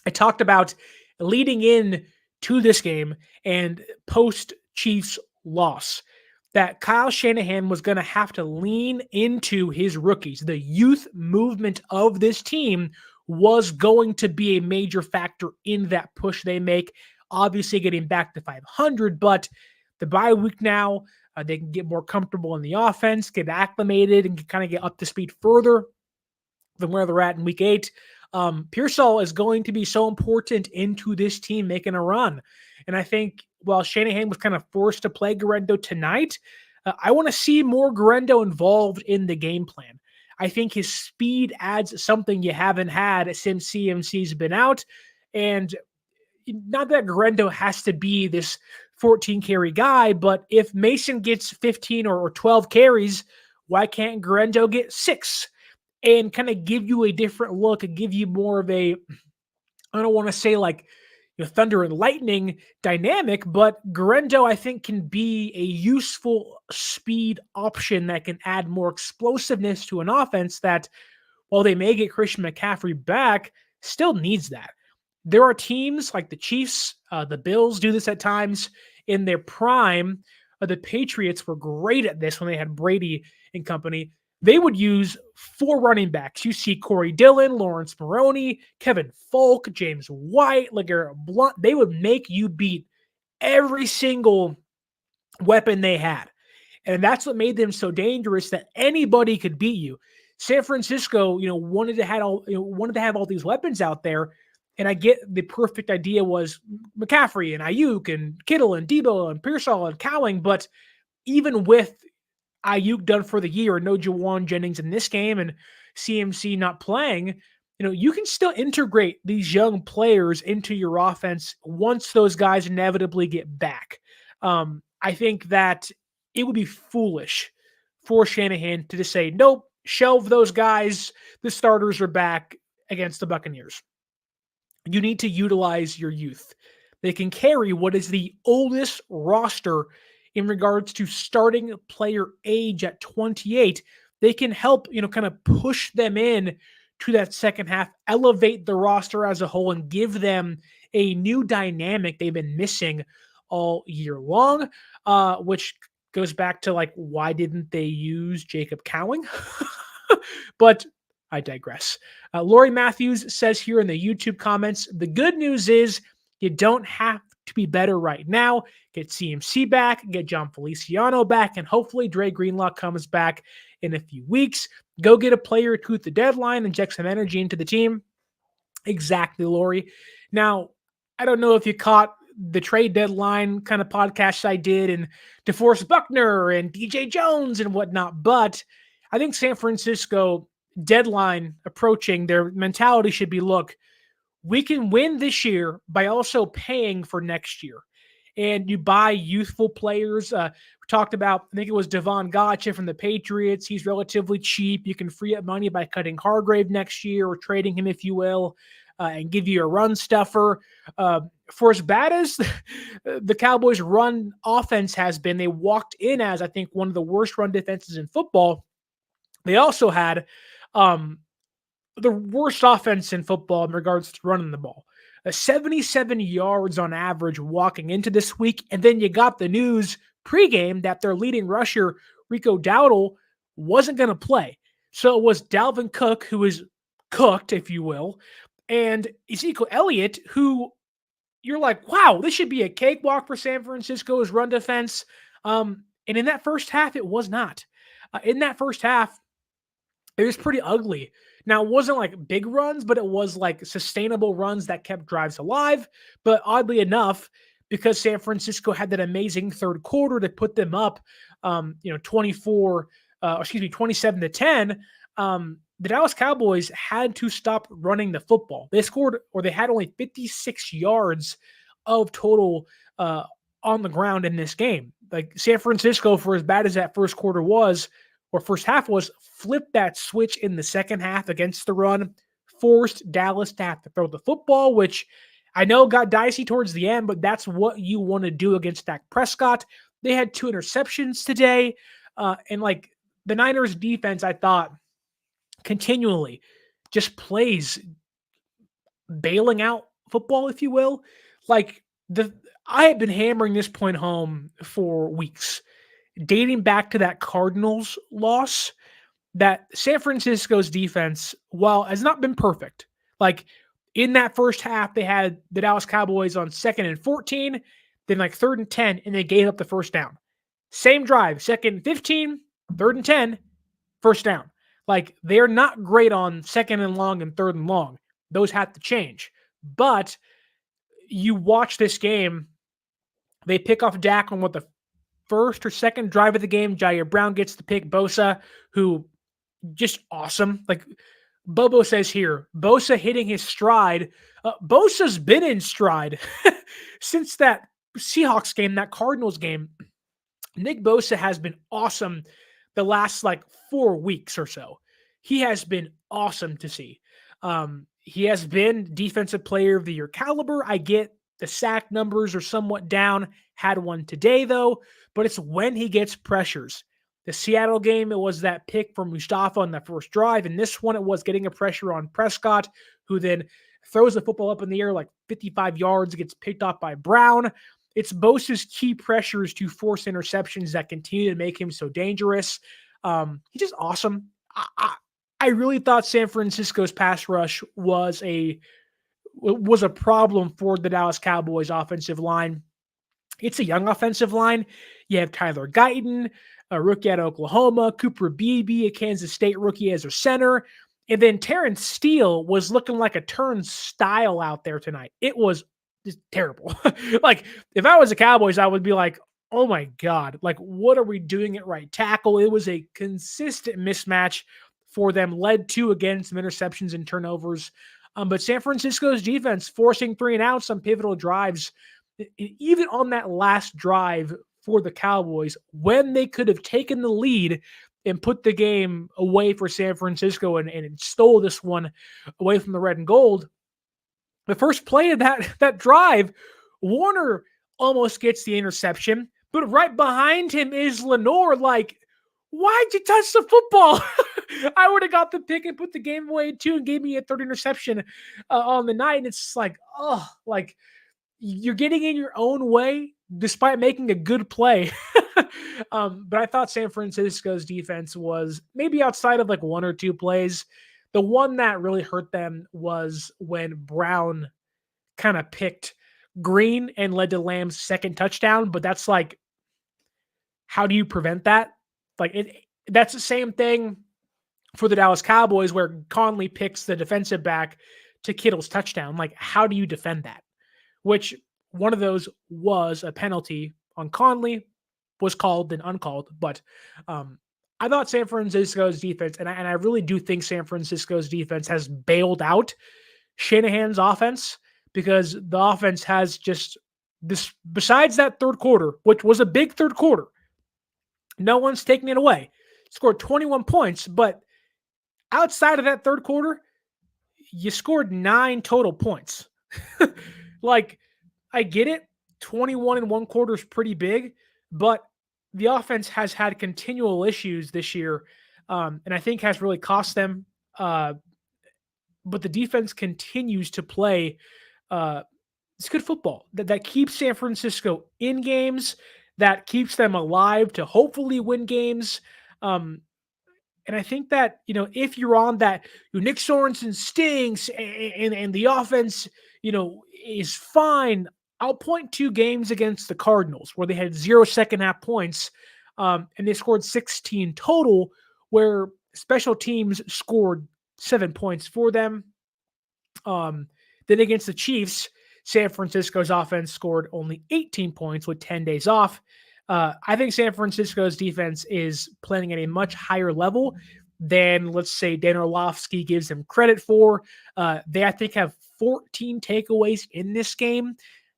I talked about leading in to this game and post Chiefs loss that Kyle Shanahan was going to have to lean into his rookies. The youth movement of this team was going to be a major factor in that push they make. Obviously, getting back to 500, but the bye week now, they can get more comfortable in the offense, get acclimated, and kind of get up to speed further than where they're at in week 8. Pearsall is going to be so important into this team making a run. And I think while Shanahan was kind of forced to play Guerendo tonight, I want to see more Guerendo involved in the game plan. I think his speed adds something you haven't had since CMC's been out. And not that Guerendo has to be this 14 carry guy, but if Mason gets 15 or 12 carries, why can't Guerendo get 6? And kind of give you a different look and give you more of a, I don't want to say like, thunder and lightning dynamic, but Guerendo, I think, can be a useful speed option that can add more explosiveness to an offense that, while they may get Christian McCaffrey back, still needs that. There are teams like the Chiefs, the Bills do this at times in their prime. The Patriots were great at this when they had Brady and company. They would use 4 running backs. You see Corey Dillon, Lawrence Maroney, Kevin Folk, James White, LeGarrette Blount. They would make you beat every single weapon they had. And that's what made them so dangerous that anybody could beat you. San Francisco, wanted to have all these weapons out there. And I get the perfect idea was McCaffrey and Ayuk and Kittle and Deebo and Pearsall and Cowing. But even with Ayuk done for the year, no Jawan Jennings in this game, and CMC not playing, you can still integrate these young players into your offense once those guys inevitably get back. I think that it would be foolish for Shanahan to just say, nope, shelve those guys. The starters are back against the Buccaneers. You need to utilize your youth. They can carry what is the oldest roster in regards to starting player age at 28. They can help, kind of push them in to that second half, elevate the roster as a whole, and give them a new dynamic they've been missing all year long, which goes back to like, why didn't they use Jacob Cowing? But I digress. Lori Matthews says here in the YouTube comments, the good news is you don't have to be better right now. Get CMC back, get John Feliciano back, and hopefully Dre Greenlaw comes back in a few weeks. Go get a player to the deadline, inject some energy into the team. Exactly, Lori. Now, I don't know if you caught the trade deadline kind of podcasts I did, and DeForest Buckner and DJ Jones and whatnot, but I think San Francisco deadline approaching, their mentality should be, look, we can win this year by also paying for next year. And you buy youthful players. We talked about, I think it was Devon Gotcha from the Patriots. He's relatively cheap. You can free up money by cutting Hargrave next year or trading him, if you will, and give you a run stuffer. For as bad as the Cowboys' run offense has been, they walked in as, I think, one of the worst run defenses in football. They also had the worst offense in football in regards to running the ball. 77 yards on average walking into this week. And then you got the news pregame that their leading rusher, Rico Dowdle, wasn't going to play. So it was Dalvin Cook, who was cooked, if you will, and Ezekiel Elliott, who you're like, wow, this should be a cakewalk for San Francisco's run defense. And in that first half, it was not. In that first half, it was pretty ugly. Now, it wasn't like big runs, but it was like sustainable runs that kept drives alive. But oddly enough, because San Francisco had that amazing third quarter to put them up, 27-10, the Dallas Cowboys had to stop running the football. They scored, or they had only 56 yards of total on the ground in this game. Like San Francisco, for as bad as that first quarter was, or first half was, flipped that switch in the second half against the run, forced Dallas to have to throw the football, which I know got dicey towards the end, but that's what you want to do against Dak Prescott. They had 2 interceptions today. And like the Niners defense, I thought continually just plays bailing out football, if you will. Like I have been hammering this point home for weeks, dating back to that Cardinals loss, that San Francisco's defense, while has not been perfect, like in that first half, they had the Dallas Cowboys on 2nd and 14, then like 3rd and 10, and they gave up the first down. Same drive, 2nd and 15, 3rd and 10, first down. Like they're not great on 2nd and long and 3rd and long. Those have to change. But you watch this game, they pick off Dak on the first or second drive of the game. Jair Brown gets the pick. Bosa, who just awesome. Like Bobo says here, Bosa hitting his stride. Bosa's been in stride since that Seahawks game, that Cardinals game. Nick Bosa has been awesome the last like 4 weeks or so. He has been awesome to see. He has been defensive player of the year caliber. I get the sack numbers are somewhat down. Had one today though, but it's when he gets pressures. The Seattle game, it was that pick from Mustafa on the first drive. And this one, it was getting a pressure on Prescott, who then throws the football up in the air like 55 yards, gets picked off by Brown. It's Bosa's key pressures to force interceptions that continue to make him so dangerous. He's just awesome. I really thought San Francisco's pass rush was a problem for the Dallas Cowboys offensive line. It's a young offensive line. You have Tyler Guyton, a rookie at Oklahoma, Cooper Beebe, a Kansas State rookie as a center. And then Terrence Steele was looking like a turnstile out there tonight. It was just terrible. Like, if I was the Cowboys, I would be like, oh my God, like, what are we doing at right tackle? It was a consistent mismatch for them, led to, again, some interceptions and turnovers. But San Francisco's defense forcing 3 and outs on pivotal drives, even on that last drive for the Cowboys, when they could have taken the lead and put the game away for San Francisco and stole this one away from the red and gold. The first play of that drive, Warner almost gets the interception, but right behind him is Lenore. Like, why'd you touch the football? I would have got the pick and put the game away too and gave me a 3rd interception on the night. And it's just like, oh, like you're getting in your own way despite making a good play. But I thought San Francisco's defense was, maybe outside of like 1 or 2 plays, the one that really hurt them was when Brown kind of picked Green and led to Lamb's 2nd touchdown. But that's like, how do you prevent that? Like that's the same thing for the Dallas Cowboys, where Conley picks the defensive back to Kittle's touchdown. Like, how do you defend that? Which one of those was a penalty on Conley, was called then uncalled. But I thought San Francisco's defense, and I really do think San Francisco's defense has bailed out Shanahan's offense, because the offense has just this, besides that 3rd quarter, which was a big 3rd quarter, no one's taking it away. Scored 21 points, but outside of that 3rd quarter, you scored 9 total points. Like, I get it. 21 in 1 quarter is pretty big, but the offense has had continual issues this year, and I think has really cost them. But the defense continues to play it's good football that keeps San Francisco in games, that keeps them alive to hopefully win games. And I think that, if you're on that, Nick Sorensen stinks and the offense, is fine. I'll point to games against the Cardinals where they had 0 second half points, and they scored 16 total, where special teams scored 7 points for them. Then against the Chiefs, San Francisco's offense scored only 18 points with 10 days off. I think San Francisco's defense is playing at a much higher level than, let's say, Dan Orlovsky gives them credit for. They, I think, have 14 takeaways in this game.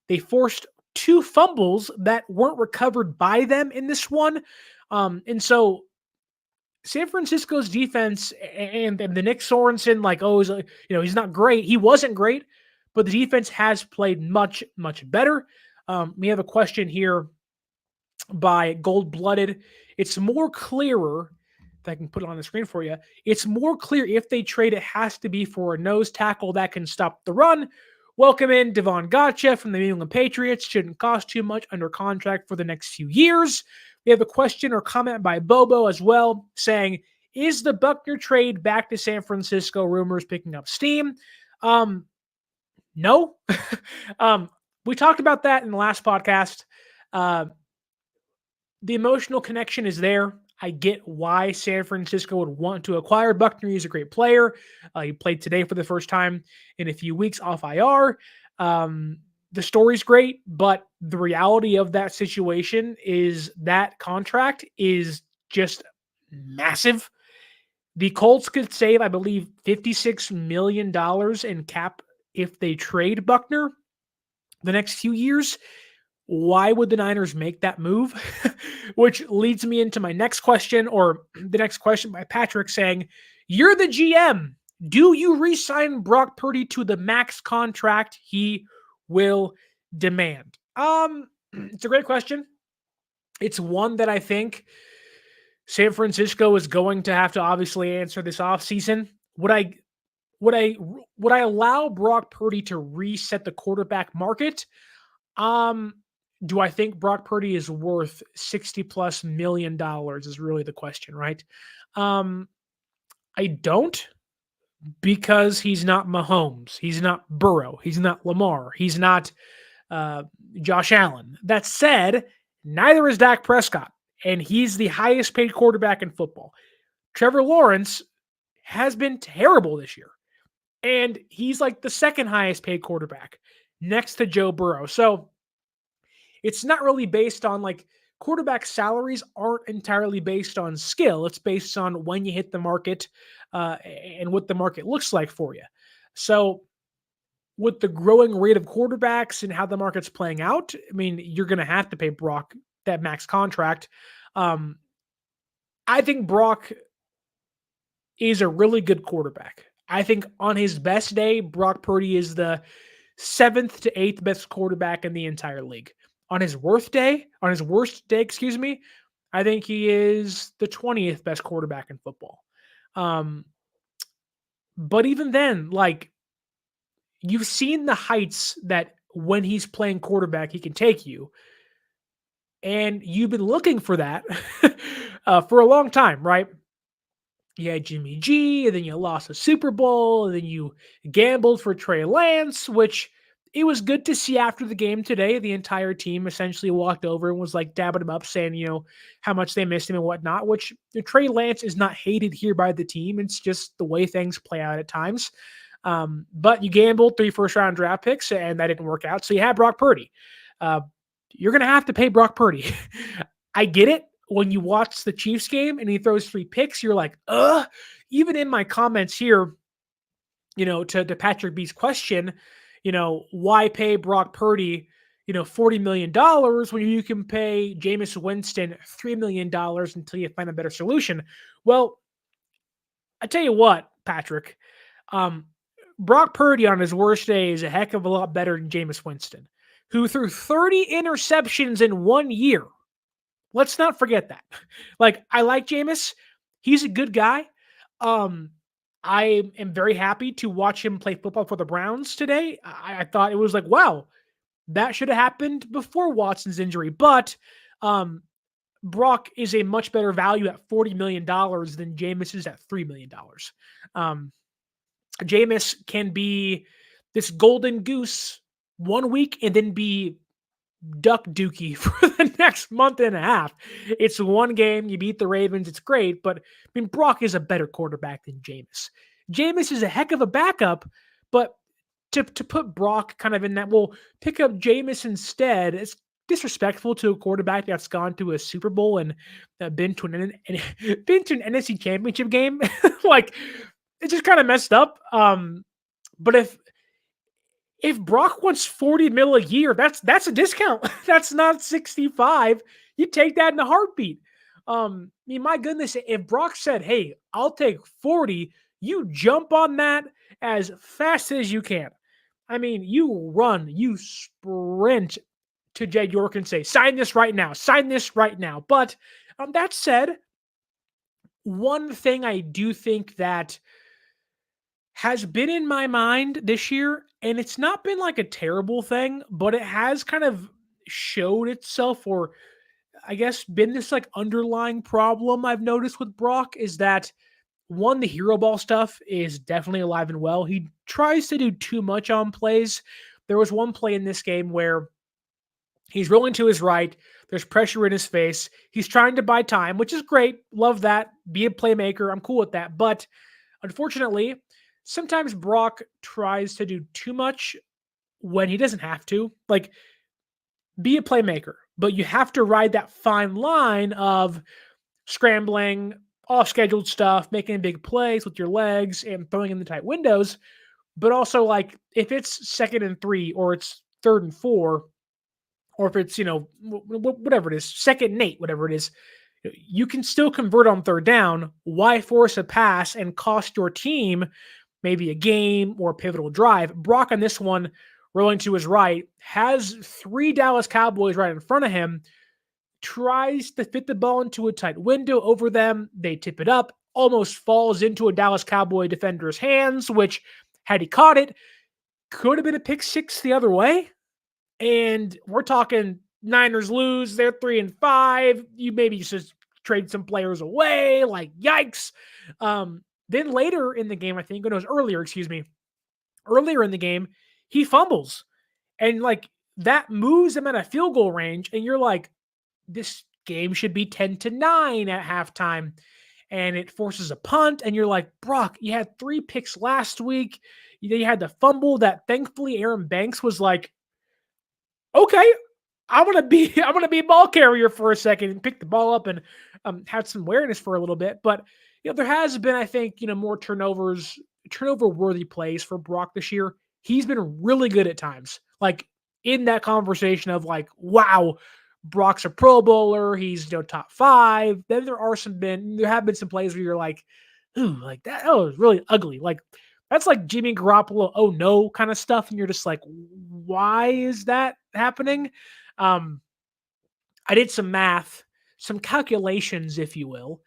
They forced 2 fumbles that weren't recovered by them in this one. And so San Francisco's defense and the Nick Sorensen, like, oh, he's not great. He wasn't great, but the defense has played much, much better. We have a question here by Gold Blooded. It's more clearer, if I can put it on the screen for you, it's more clear if they trade, it has to be for a nose tackle that can stop the run. Welcome in Devon Gotcha from the New England Patriots. Shouldn't cost too much, under contract for the next few years. We have a question or comment by Bobo as well saying, is the Buckner trade back to San Francisco rumors picking up steam? No. We talked about that in the last podcast. The emotional connection is there. I get why San Francisco would want to acquire Buckner. He's a great player. He played today for the first time in a few weeks off IR. The story's great, but the reality of that situation is that contract is just massive. The Colts could save, I believe, $56 million in cap if they trade Buckner the next few years. Why would the Niners make that move? Which leads me into my next question, or the next question by Patrick saying, you're the GM. Do you re-sign Brock Purdy to the max contract he will demand? It's a great question. It's one that I think San Francisco is going to have to obviously answer this offseason. Would I allow Brock Purdy to reset the quarterback market? Do I think Brock Purdy is worth $60+ million is really the question, right? I don't, because he's not Mahomes. He's not Burrow. He's not Lamar. He's not Josh Allen. That said, neither is Dak Prescott, and he's the highest paid quarterback in football. Trevor Lawrence has been terrible this year, and he's like the second highest paid quarterback next to Joe Burrow. So it's not really based on, like, quarterback salaries aren't entirely based on skill. It's based on when you hit the market and what the market looks like for you. So with the growing rate of quarterbacks and how the market's playing out, I mean, you're going to have to pay Brock that max contract. I think Brock is a really good quarterback. I think on his best day, Brock Purdy is the 7th to 8th best quarterback in the entire league. On his worst day, I think he is the 20th best quarterback in football. But even then, like, you've seen the heights that when he's playing quarterback, he can take you. And you've been looking for that for a long time, right? You had Jimmy G, and then you lost a Super Bowl, and then you gambled for Trey Lance, which it was good to see after the game today. The entire team essentially walked over and was like dabbing him up, saying, how much they missed him and whatnot, which Trey Lance is not hated here by the team. It's just the way things play out at times. But you gambled 3 first-round draft picks, and that didn't work out. So you had Brock Purdy. You're going to have to pay Brock Purdy. I get it. When you watch the Chiefs game and he throws 3 picks, you're like, even in my comments here, to Patrick B's question, why pay Brock Purdy, $40 million when you can pay Jameis Winston $3 million until you find a better solution? Well, I tell you what, Patrick, Brock Purdy on his worst day is a heck of a lot better than Jameis Winston, who threw 30 interceptions in 1 year. Let's not forget that. Like, I like Jameis. He's a good guy. I am very happy to watch him play football for the Browns today. I thought it was like, wow, that should have happened before Watson's injury. But Brock is a much better value at $40 million than Jameis is at $3 million. Jameis can be this golden goose 1 week and then be duck dookie for the next month and a half. It's 1 game, you beat the Ravens, it's great, but I mean, Brock is a better quarterback than Jameis. Jameis is a heck of a backup, but to put Brock kind of in that, well, pick up Jameis instead, it's disrespectful to a quarterback that's gone to a Super Bowl and been to an NFC Championship game. Like, it's just kind of messed up. But if Brock wants $40 million a year, that's a discount. That's not 65. You take that in a heartbeat. My goodness, if Brock said, "Hey, I'll take 40," you jump on that as fast as you can. I mean, you run, you sprint to Jed York and say, "Sign this right now, sign this right now." But that said, one thing I do think that has been in my mind this year, and it's not been like a terrible thing, but it has kind of showed itself, or I guess been this like underlying problem I've noticed with Brock, is that one, the hero ball stuff is definitely alive and well. He tries to do too much on plays. There was one play in this game where he's rolling to his right. There's pressure in his face. He's trying to buy time, which is great. Love that. Be a playmaker. I'm cool with that. But unfortunately, sometimes Brock tries to do too much when he doesn't have to. Like, be a playmaker, but you have to ride that fine line of scrambling, off scheduled stuff, making big plays with your legs and throwing in the tight windows. But also, like, if it's 2nd and 3 or it's 3rd and 4, or if it's, whatever it is, 2nd and 8, whatever it is, you can still convert on 3rd down. Why force a pass and cost your team maybe a game or a pivotal drive? Brock on this one, rolling to his right, has 3 Dallas Cowboys right in front of him, tries to fit the ball into a tight window over them. They tip it up, almost falls into a Dallas Cowboy defender's hands, which, had he caught it, could have been a pick six the other way. And we're talking Niners lose. They're 3-5. You maybe just trade some players away. Like, yikes. Then later in the game, I think, earlier in the game, he fumbles. And like, that moves him at a field goal range. And you're like, this game should be 10-9 at halftime. And it forces a punt. And you're like, Brock, you had 3 picks last week. You had the fumble that thankfully Aaron Banks was like, okay, I'm gonna be ball carrier for a second and pick the ball up and had some awareness for a little bit. But there has been, I think, more turnover worthy plays for Brock this year. He's been really good at times, like in that conversation of like, wow, Brock's a Pro Bowler. He's top 5. Then there have been some plays where you're like, ooh, like that. Oh, it's really ugly. Like, that's like Jimmy Garoppolo, oh no, kind of stuff. And you're just like, why is that happening? I did some math, some calculations, if you will.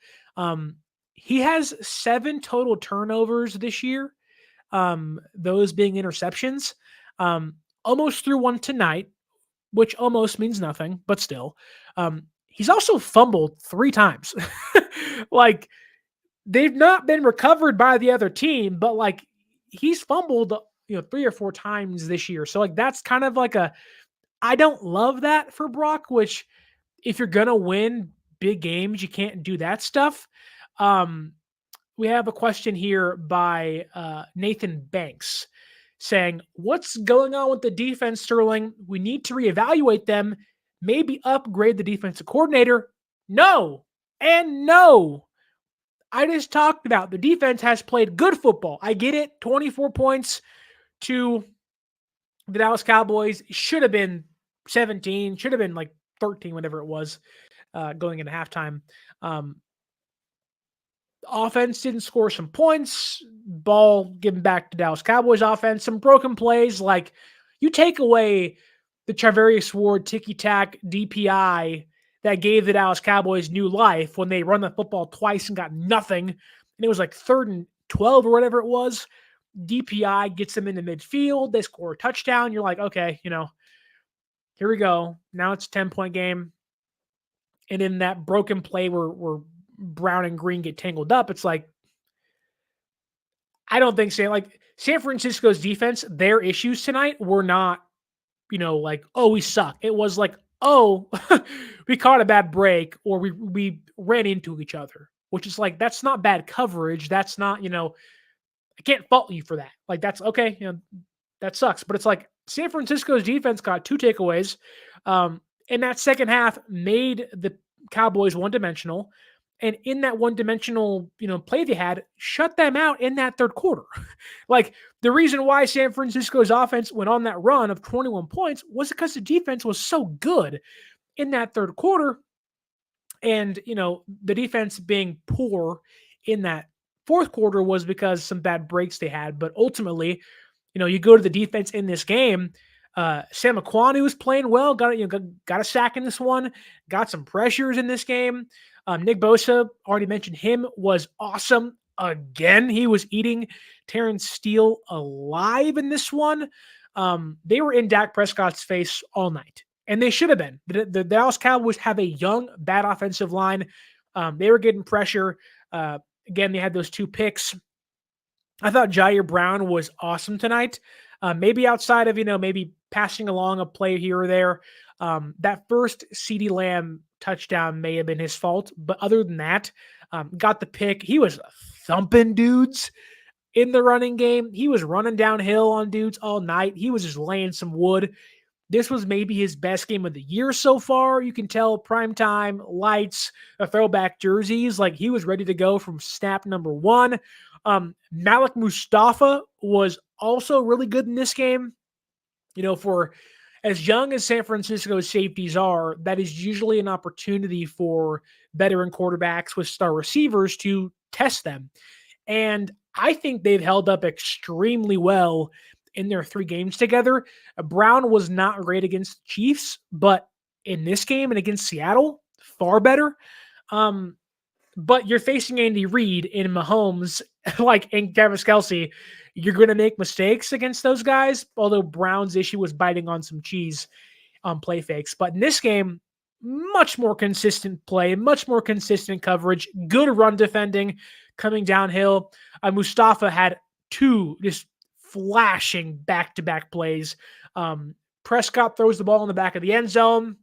He has 7 total turnovers this year, those being interceptions. Almost threw one tonight, which almost means nothing, but still. He's also fumbled 3 times. Like, they've not been recovered by the other team, but like, he's fumbled 3 or 4 times this year. So like, that's kind of like I don't love that for Brock, which, if you're gonna win big games, you can't do that stuff. We have a question here by Nathan Banks saying, what's going on with the defense, Sterling? We need to reevaluate them, maybe upgrade the defensive coordinator. No, and no. I just talked about the defense has played good football. I get it. 24 points to the Dallas Cowboys. Should have been 17, should have been like 13, whatever it was, going into halftime. Offense didn't score some points. Ball given back to Dallas Cowboys offense. Some broken plays. Like, you take away the Charvarius Ward ticky-tack DPI that gave the Dallas Cowboys new life when they run the football twice and got nothing. And it was like 3rd and 12 or whatever it was. DPI gets them into midfield. They score a touchdown. You're like, okay, here we go. Now it's a 10-point game. And in that broken play where Brown and Green get tangled up, it's like, I don't think San Francisco's defense, their issues tonight were not, like, oh, we suck. It was like, oh, we caught a bad break, or we ran into each other, which is like, that's not bad coverage. That's not, I can't fault you for that. Like, that's okay. That sucks. But it's like, San Francisco's defense got 2 takeaways. And that second half made the Cowboys one-dimensional. And in that one-dimensional, play they had, shut them out in that 3rd quarter. Like, the reason why San Francisco's offense went on that run of 21 points was because the defense was so good in that 3rd quarter. And, the defense being poor in that fourth quarter was because some bad breaks they had. But ultimately, you go to the defense in this game. Sam McQuan, was playing well, got a sack in this one, got some pressures in this game. Nick Bosa, already mentioned him, was awesome again. He was eating Terrence Steele alive in this one. They were in Dak Prescott's face all night, and they should have been. The Dallas Cowboys have a young, bad offensive line. They were getting pressure. Again, they had those 2 picks. I thought Jair Brown was awesome tonight. Maybe outside of, maybe passing along a play here or there. That first CeeDee Lamb touchdown may have been his fault. But other than that, got the pick. He was thumping dudes in the running game. He was running downhill on dudes all night. He was just laying some wood. This was maybe his best game of the year so far. You can tell primetime, lights, throwback jerseys. Like, he was ready to go from snap number 1. Malik Mustafa was also really good in this game. For as young as San Francisco's safeties are, that is usually an opportunity for veteran quarterbacks with star receivers to test them. And I think they've held up extremely well in their 3 games together. Brown was not great against the Chiefs, but in this game and against Seattle, far better. But you're facing Andy Reid in Mahomes, and Travis Kelce. You're going to make mistakes against those guys, although Brown's issue was biting on some cheese on play fakes. But in this game, much more consistent play, much more consistent coverage, good run defending coming downhill. Mustafa had 2 just flashing back-to-back plays. Prescott throws the ball in the back of the end zone.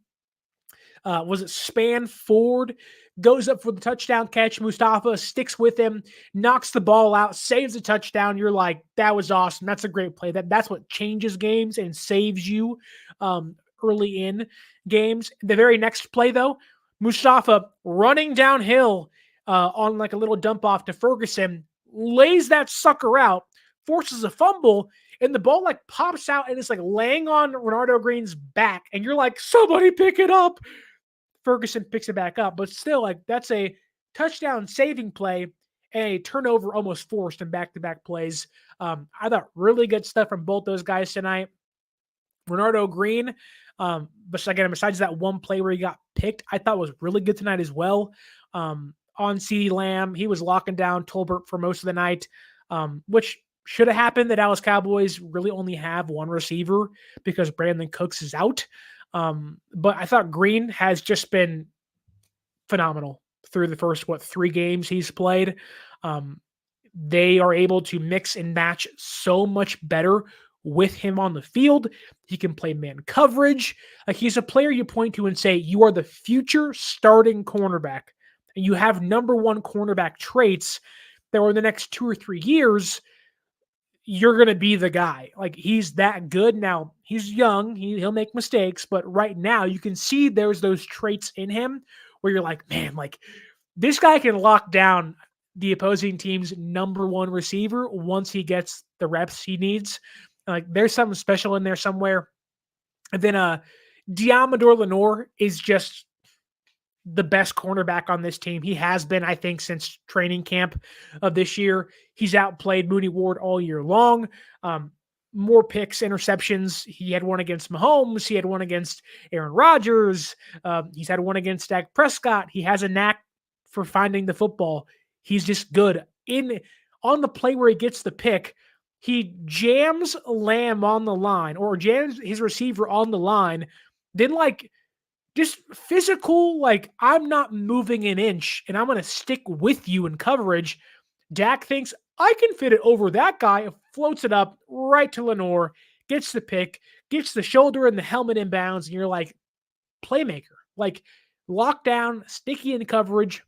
Was it Spanford? Goes up for the touchdown catch. Mustafa sticks with him, knocks the ball out, saves a touchdown. You're like, that was awesome. That's a great play. That's what changes games and saves you early in games. The very next play, though, Mustafa running downhill on like a little dump off to Ferguson, lays that sucker out, forces a fumble, and the ball like pops out and it's like laying on Renardo Green's back. And you're like, somebody pick it up. Ferguson picks it back up, but still, like, that's a touchdown saving play and a turnover almost forced in back-to-back plays. I thought really good stuff from both those guys tonight. Renardo Green, but again, besides that one play where he got picked, I thought was really good tonight as well. On CeeDee Lamb, he was locking down Tolbert for most of the night, which should have happened. The Dallas Cowboys really only have one receiver because Brandon Cooks is out. But I thought Green has just been phenomenal through the first, 3 games he's played. They are able to mix and match so much better with him on the field. He can play man coverage. Like, he's a player you point to and say, you are the future starting cornerback. And you have number 1 cornerback traits that over the next 2 or 3 years, you're going to be the guy. Like, he's that good. Now, he's young. He'll make mistakes. But right now, you can see there's those traits in him where you're like, man, like, this guy can lock down the opposing team's number 1 receiver once he gets the reps he needs. Like, there's something special in there somewhere. And then Diamador Lenore is just the best cornerback on this team. He has been, I think, since training camp of this year. He's outplayed Mooney Ward all year long. More picks, interceptions. He had one against Mahomes. He had one against Aaron Rodgers. He's had one against Dak Prescott. He has a knack for finding the football. He's just good. On the play where he gets the pick, he jams Lamb on the line or jams his receiver on the line. Then, just physical, I'm not moving an inch and I'm going to stick with you in coverage. Dak thinks, I can fit it over that guy, floats it up right to Lenore, gets the pick, gets the shoulder and the helmet in bounds, and you're like, playmaker. Lockdown, sticky in coverage,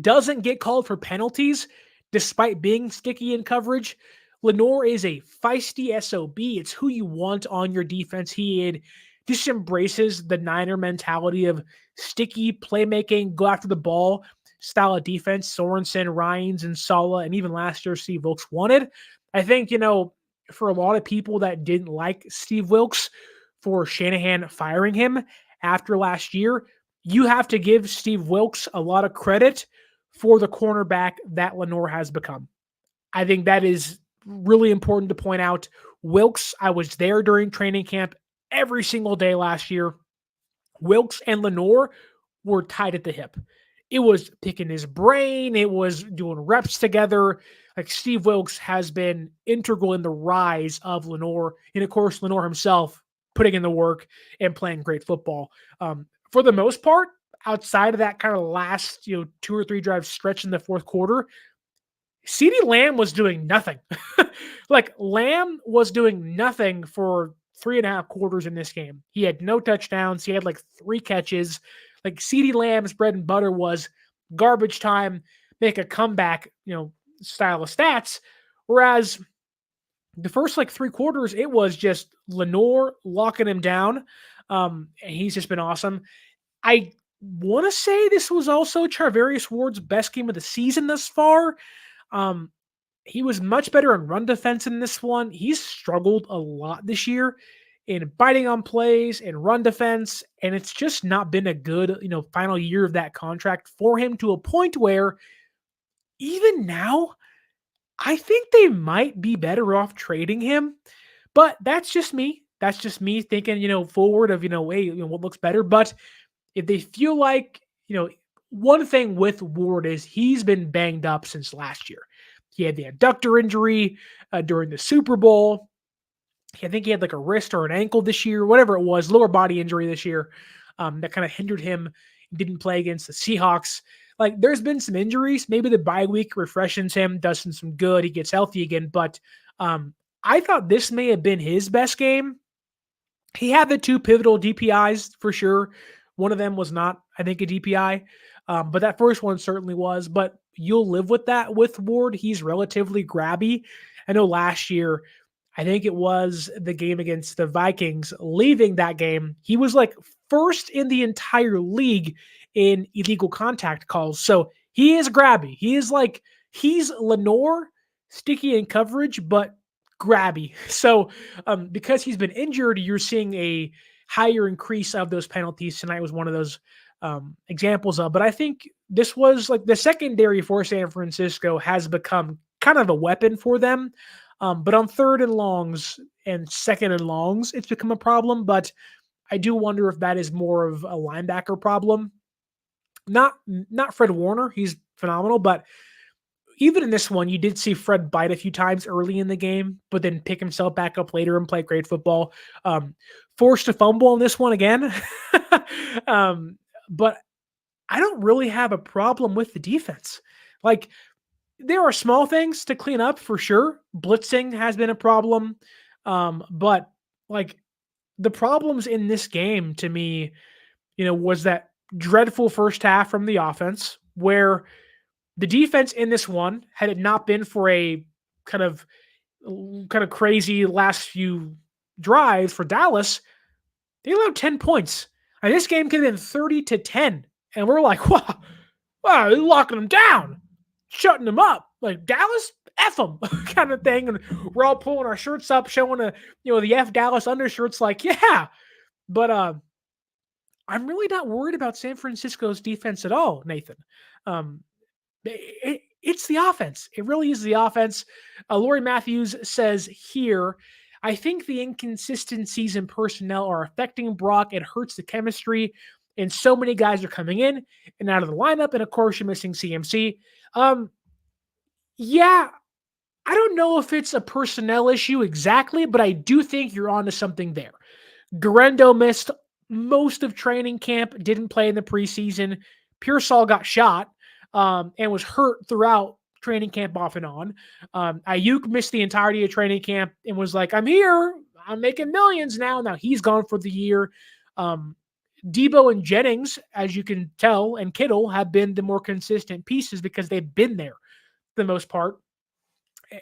doesn't get called for penalties despite being sticky in coverage. Lenore is a feisty SOB. It's who you want on your defense. He just embraces the Niner mentality of sticky playmaking, go after the ball style of defense Sorensen, Ryans, and Saleh, and even last year Steve Wilks wanted. I think, for a lot of people that didn't like Steve Wilks for Shanahan firing him after last year, you have to give Steve Wilks a lot of credit for the cornerback that Lenoir has become. I think that is really important to point out. Wilks, I was there during training camp every single day last year. Wilks and Lenoir were tied at the hip. It was picking his brain. It was doing reps together. Like Steve Wilks has been integral in the rise of Lenoir. And of course, Lenoir himself putting in the work and playing great football. For the most part, outside of that kind of last, 2 or 3 drive stretch in the fourth quarter, CeeDee Lamb was doing nothing. Like Lamb was doing nothing for 3.5 quarters in this game. He had no touchdowns. He had like 3 catches. Like CeeDee Lamb's bread and butter was garbage time, make a comeback, style of stats. Whereas the first like 3 quarters, it was just Lenoir locking him down. And he's just been awesome. I want to say this was also Charvarius Ward's best game of the season thus far. He was much better in run defense in this one. He's struggled a lot this year in biting on plays and run defense, and it's just not been a good, final year of that contract for him, to a point where even now, I think they might be better off trading him. But that's just me. That's just me thinking, forward of, hey, what looks better. But if they feel like, one thing with Ward is he's been banged up since last year. He had the adductor injury during the Super Bowl. I think he had like a wrist or an ankle this year, whatever it was, lower body injury this year that kind of hindered him. Didn't play against the Seahawks. Like there's been some injuries. Maybe the bye week refreshes him, does him some good. He gets healthy again. But I thought this may have been his best game. He had the 2 pivotal DPIs for sure. One of them was not, I think, a DPI. But that first one certainly was. But you'll live with that with Ward. He's relatively grabby. I know last year, I think it was the game against the Vikings, leaving that game, he was like first in the entire league in illegal contact calls. So he is grabby. He's Lenoir, sticky in coverage, but grabby. So because he's been injured, you're seeing a higher increase of those penalties. Tonight was one of those examples of, but I think this was like the secondary for San Francisco has become kind of a weapon for them. But on 3rd and longs and 2nd and longs, it's become a problem. But I do wonder if that is more of a linebacker problem. Not Fred Warner. He's phenomenal. But even in this one, you did see Fred bite a few times early in the game, but then pick himself back up later and play great football. Forced to fumble in this one again. But I don't really have a problem with the defense. Like, there are small things to clean up for sure. Blitzing has been a problem. But like the problems in this game to me, was that dreadful first half from the offense where the defense in this one, had it not been for a kind of crazy last few drives for Dallas, they allowed 10 points. And this game could have been 30-10. And we're like, wow, they're locking them down, shutting them up. Like Dallas, F them kind of thing. And we're all pulling our shirts up, showing the F Dallas undershirts like, yeah. But I'm really not worried about San Francisco's defense at all, Nathan. It's the offense. It really is the offense. Laurie Matthews says here, I think the inconsistencies in personnel are affecting Brock. It hurts the chemistry. And so many guys are coming in and out of the lineup. And of course, you're missing CMC. Yeah, I don't know if it's a personnel issue exactly, but I do think you're onto something there. Guerendo missed most of training camp, didn't play in the preseason. Pearsall got shot and was hurt throughout training camp off and on. Ayuk missed the entirety of training camp and was like, I'm here. I'm making millions now. Now he's gone for the year. Deebo and Jennings, as you can tell, and Kittle have been the more consistent pieces because they've been there for the most part.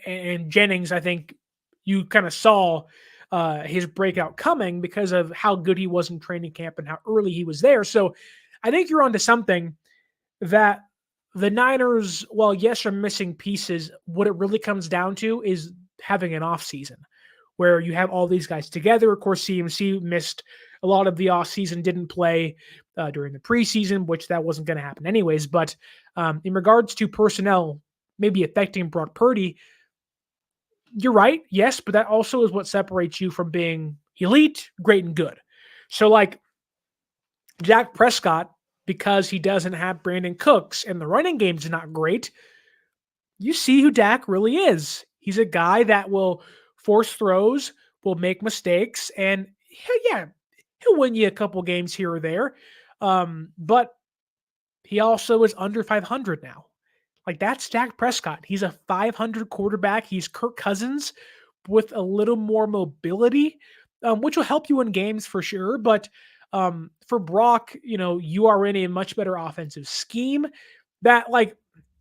And Jennings, I think you kind of saw his breakout coming because of how good he was in training camp and how early he was there. So I think you're onto something that the Niners, while yes, are missing pieces, what it really comes down to is having an off season where you have all these guys together. Of course, CMC missed a lot of the offseason didn't play during the preseason, which that wasn't going to happen anyways. But in regards to personnel maybe affecting Brock Purdy, you're right. Yes, but that also is what separates you from being elite, great, and good. So, like Dak Prescott, because he doesn't have Brandon Cooks and the running game's not great, you see who Dak really is. He's a guy that will force throws, will make mistakes, and yeah, he'll win you a couple games here or there. But he also is under 500 now. Like, that's Dak Prescott. He's a 500 quarterback. He's Kirk Cousins with a little more mobility, which will help you in games for sure. But for Brock, you are in a much better offensive scheme that, like,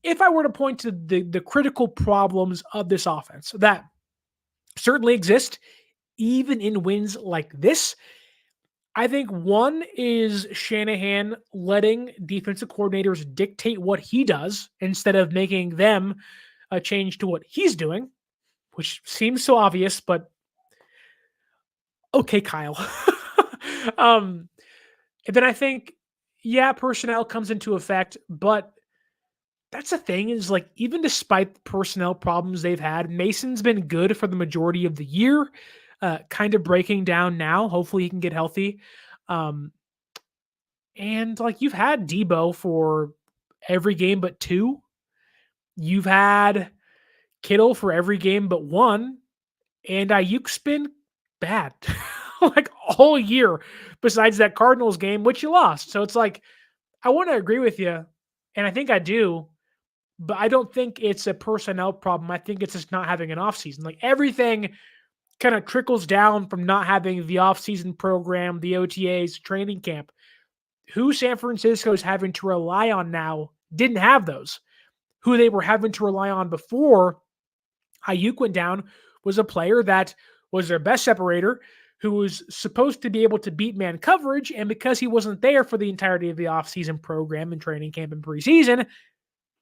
if I were to point to the critical problems of this offense that certainly exist, even in wins like this, I think one is Shanahan letting defensive coordinators dictate what he does instead of making them change to what he's doing, which seems so obvious, but okay, Kyle. um, and then I think, yeah, personnel comes into effect, but that's the thing is, like, even despite the personnel problems they've had, Mason's been good for the majority of the year, kind of breaking down now. Hopefully he can get healthy. Um, and like, you've had Deebo for every game but two. You've had Kittle for every game but one. And Ayuk's been bad like all year besides that Cardinals game, which you lost. So it's like, I want to agree with you. And I think I do. But I don't think it's a personnel problem. I think it's just not having an offseason. Like, everything kind of trickles down from not having the offseason program, the OTAs, training camp. Who San Francisco is having to rely on now didn't have those. Who they were having to rely on before Ayuk went down was a player that was their best separator, who was supposed to be able to beat man coverage. And because he wasn't there for the entirety of the offseason program and training camp and preseason,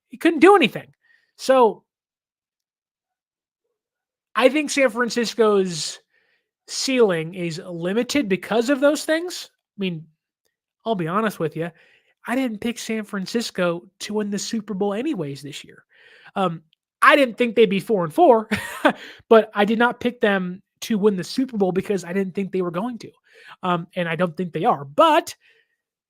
he couldn't do anything. So I think San Francisco's ceiling is limited because of those things. I mean, I'll be honest with you. I didn't pick San Francisco to win the Super Bowl anyways this year. I didn't think they'd be 4-4, but I did not pick them to win the Super Bowl because I didn't think they were going to. And I don't think they are. But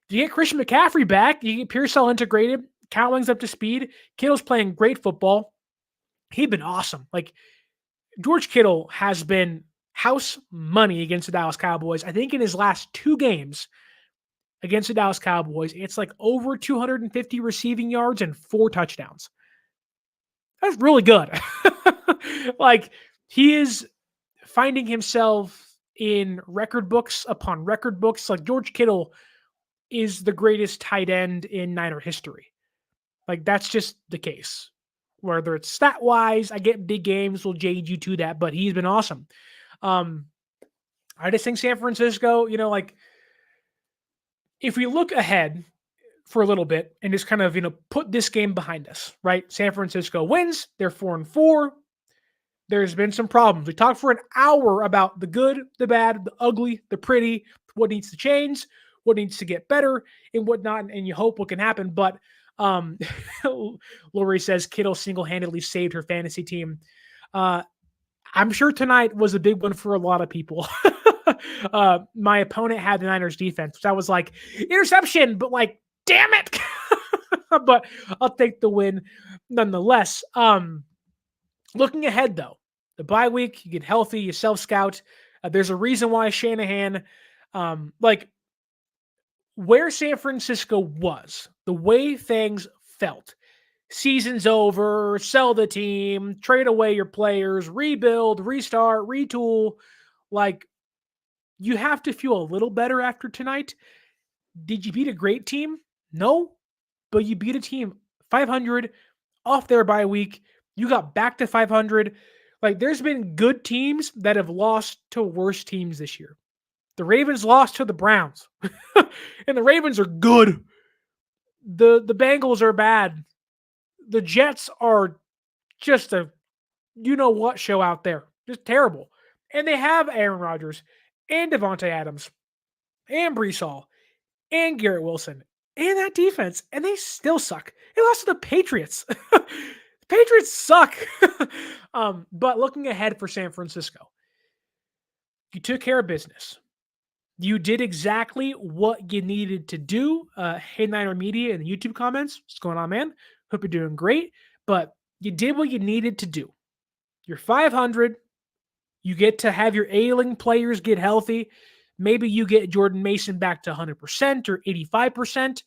you get Christian McCaffrey back, you get Pearsall integrated, Cowling's up to speed, Kittle's playing great football. He's been awesome. Like, George Kittle has been house money against the Dallas Cowboys. I think in his last two games against the Dallas Cowboys, it's like over 250 receiving yards and 4 touchdowns. That's really good. Like, he is finding himself in record books upon record books. Like, George Kittle is the greatest tight end in Niner history. Like, that's just the case. Whether it's stat-wise, I get big games will jade you to that, but he's been awesome. I just think San Francisco, like, if we look ahead for a little bit and just kind of, put this game behind us, right? San Francisco wins. They're 4-4. There's been some problems. We talked for an hour about the good, the bad, the ugly, the pretty, what needs to change, what needs to get better, and whatnot, and you hope what can happen. But Lori says Kittle single-handedly saved her fantasy team. I'm sure tonight was a big one for a lot of people. My opponent had the Niners defense, which I was like, interception, but like, damn it. But I'll take the win nonetheless. Looking ahead, though, the bye week, you get healthy, you self-scout. There's a reason why Shanahan, where San Francisco was, the way things felt, season's over, sell the team, trade away your players, rebuild, restart, retool. Like, you have to feel a little better after tonight. Did you beat a great team? No, but you beat a team 500 off their bye week. You got back to 500. Like, there's been good teams that have lost to worse teams this year. The Ravens lost to the Browns, and the Ravens are good. The Bengals are bad. The Jets are just a you-know-what show out there. Just terrible. And they have Aaron Rodgers and Devontae Adams. and Pearsall and Garrett Wilson and that defense, and they still suck. They lost to the Patriots. The Patriots suck. But looking ahead for San Francisco, you took care of business. You did exactly what you needed to do. Hey Niner Media in the YouTube comments, what's going on, man? Hope you're doing great. But you did what you needed to do. You're 500. You get to have your ailing players get healthy. Maybe you get Jordan Mason back to 100% or 85%.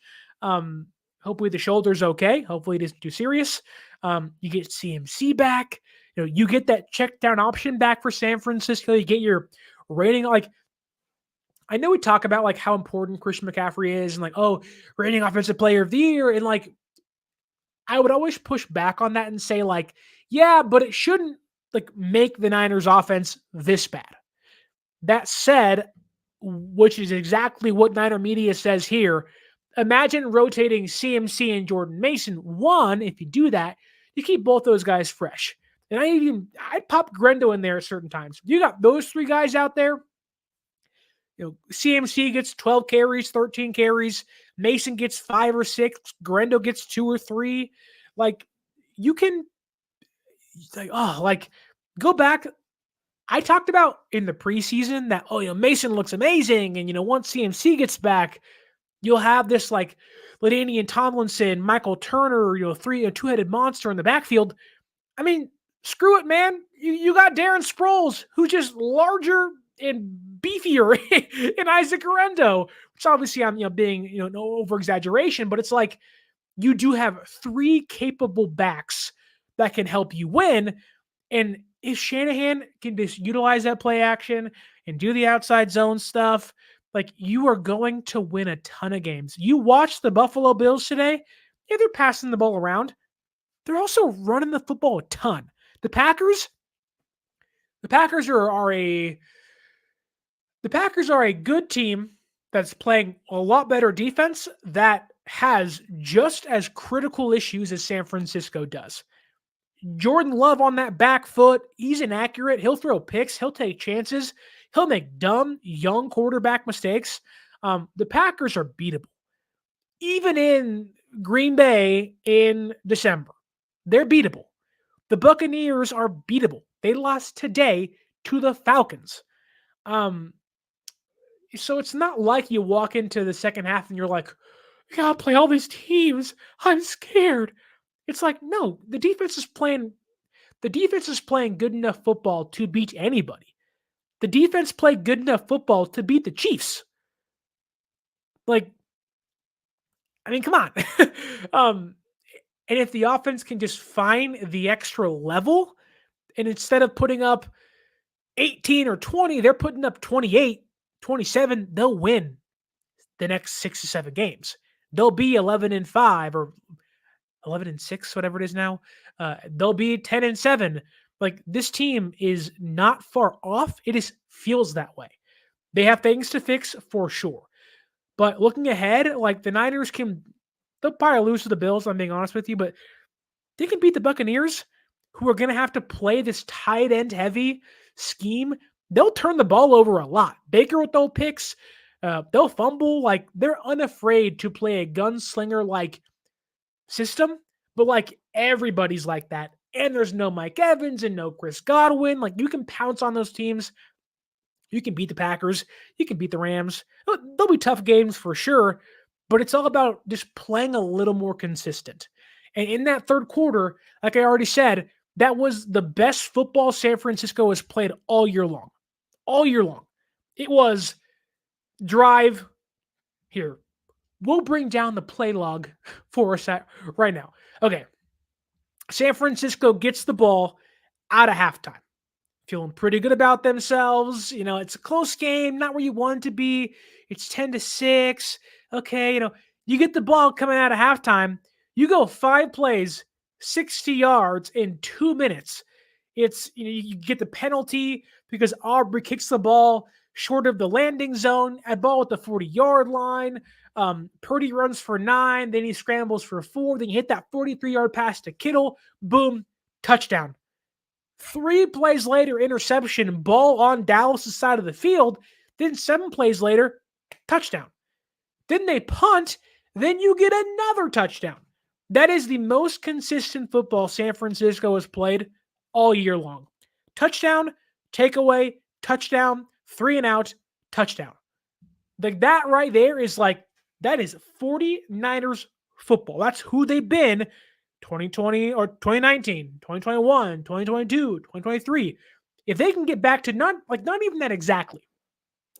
Hopefully the shoulder's okay. Hopefully it isn't too serious. You get CMC back. You get that check down option back for San Francisco. You get your rating. Like, I know we talk about like how important Christian McCaffrey is and like, oh, rating offensive player of the year. And like, I would always push back on that and say like, yeah, but it shouldn't like make the Niners offense this bad. That said, which is exactly what Niner Media says here, imagine rotating CMC and Jordan Mason. One, if you do that, you keep both those guys fresh. And I'd pop Guerendo in there at certain times. You got those three guys out there. CMC gets 12 carries, 13 carries. Mason gets 5 or 6. Guerendo gets 2 or 3. Like, you can, go back. I talked about in the preseason that, Mason looks amazing. And, once CMC gets back, you'll have this like LaDainian Tomlinson, Michael Turner, a two-headed monster in the backfield. I mean, screw it, man. You got Darren Sproles, who's just larger and beefier in Isaac Guerendo, which obviously I'm being no over exaggeration, but it's like you do have 3 capable backs that can help you win. And if Shanahan can just utilize that play action and do the outside zone stuff, like, you are going to win a ton of games. You watch the Buffalo Bills today. Yeah, they're passing the ball around. They're also running the football a ton. The Packers are a good team that's playing a lot better defense that has just as critical issues as San Francisco does. Jordan Love on that back foot, he's inaccurate. He'll throw picks. He'll take chances. He'll make dumb, young quarterback mistakes. The Packers are beatable. Even in Green Bay in December, they're beatable. The Buccaneers are beatable. They lost today to the Falcons. So it's not like you walk into the second half and you're like, I gotta play all these teams. I'm scared. It's like, no, the defense is playing good enough football to beat anybody. The defense played good enough football to beat the Chiefs. Like, I mean, come on. And if the offense can just find the extra level, and instead of putting up 18 or 20, they're putting up 28, 27, they'll win the next 6 to 7 games. They'll be 11-5 or 11-6, whatever it is now. They'll be 10-7. Like, this team is not far off. It just feels that way. They have things to fix for sure. But looking ahead, like, the Niners they'll probably lose to the Bills, I'm being honest with you, but they can beat the Buccaneers, who are going to have to play this tight end heavy scheme. They'll turn the ball over a lot. Baker will throw picks. They'll fumble. Like, they're unafraid to play a gunslinger like system, but like, everybody's like that. And there's no Mike Evans and no Chris Godwin. Like, you can pounce on those teams. You can beat the Packers. You can beat the Rams. They'll be tough games for sure, but it's all about just playing a little more consistent. And in that third quarter, like I already said, that was the best football San Francisco has played all year long. All year long. It was drive here. We'll bring down the play log for us right now. Okay. San Francisco gets the ball out of halftime. Feeling pretty good about themselves. It's a close game, not where you want it to be. It's 10-6. Okay, you get the ball coming out of halftime. You go 5 plays, 60 yards in 2 minutes. It's, you get the penalty because Aubrey kicks the ball short of the landing zone, at ball at the 40-yard line. Purdy runs for 9, then he scrambles for 4, then you hit that 43-yard pass to Kittle. Boom, touchdown. 3 plays later, interception, ball on Dallas' side of the field. Then 7 plays later, touchdown. Then they punt, then you get another touchdown. That is the most consistent football San Francisco has played all year long. Touchdown, takeaway, touchdown, 3 and out, touchdown. Like that right there is that is 49ers football. That's who they've been 2020 or 2019, 2021, 2022, 2023. If they can get back to not even that exactly.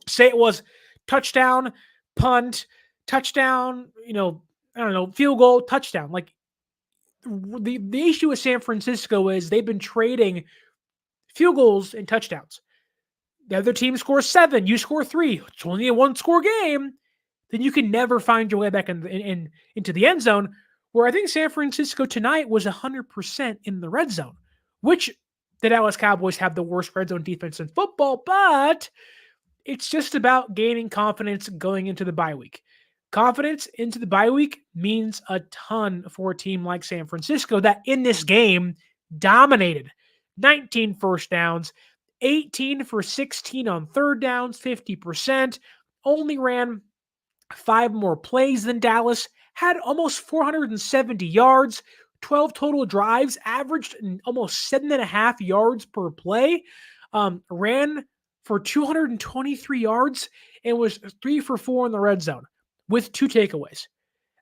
Say it was touchdown, punt, touchdown, field goal, touchdown. Like the issue with San Francisco is they've been trading field goals and touchdowns. The other team scores 7, you score 3. It's only a 1-score game. Then you can never find your way back into the end zone. Where I think San Francisco tonight was 100% in the red zone, which the Dallas Cowboys have the worst red zone defense in football, but it's just about gaining confidence going into the bye week. Confidence into the bye week means a ton for a team like San Francisco that in this game dominated. 19 first downs, 18 for 16 on third downs, 50%, only ran 5 more plays than Dallas, had almost 470 yards, 12 total drives, averaged almost 7.5 yards per play, ran for 223 yards, and was 3 for 4 in the red zone with 2 takeaways.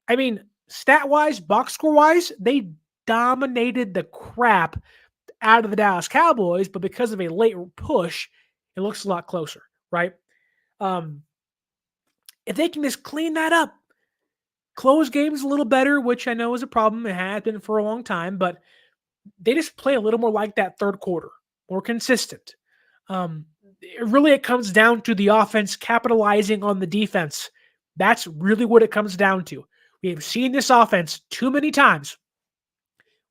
I mean, stat-wise, box score-wise, they dominated the crap out of the Dallas Cowboys, but because of a late push, it looks a lot closer, right? If they can just clean that up, close games a little better, which I know is a problem. It has been for a long time, but they just play a little more like that third quarter, more consistent. It comes down to the offense capitalizing on the defense. That's really what it comes down to. We have seen this offense too many times.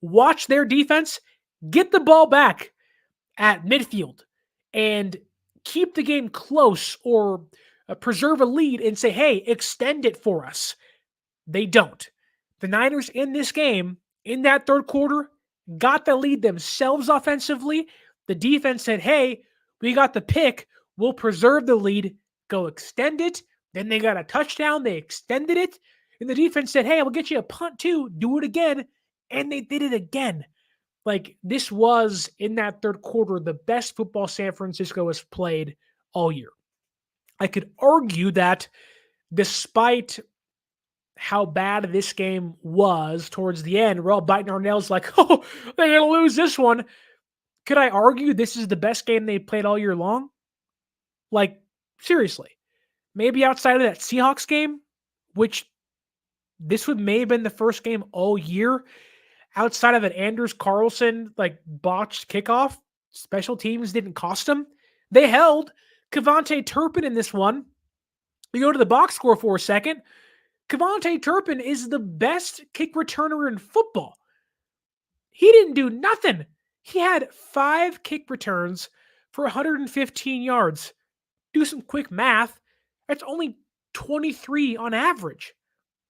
Watch their defense get the ball back at midfield and keep the game close or preserve a lead and say, hey, extend it for us. They don't. The Niners in this game, in that third quarter, got the lead themselves offensively. The defense said, hey, we got the pick. We'll preserve the lead. Go extend it. Then they got a touchdown. They extended it. And the defense said, hey, we'll get you a punt too. Do it again. And they did it again. Like, this was, in that third quarter, the best football San Francisco has played all year. I could argue that despite how bad this game was towards the end, we're all biting our nails like, oh, they're going to lose this one. Could I argue this is the best game they played all year long? Like, seriously. Maybe outside of that Seahawks game, which this may have been the first game all year, outside of an Anders Carlson, botched kickoff, special teams didn't cost them. They held Kevontae Turpin in this one. You go to the box score for a second. Kevontae Turpin is the best kick returner in football. He didn't do nothing. He had 5 kick returns for 115 yards. Do some quick math. That's only 23 on average.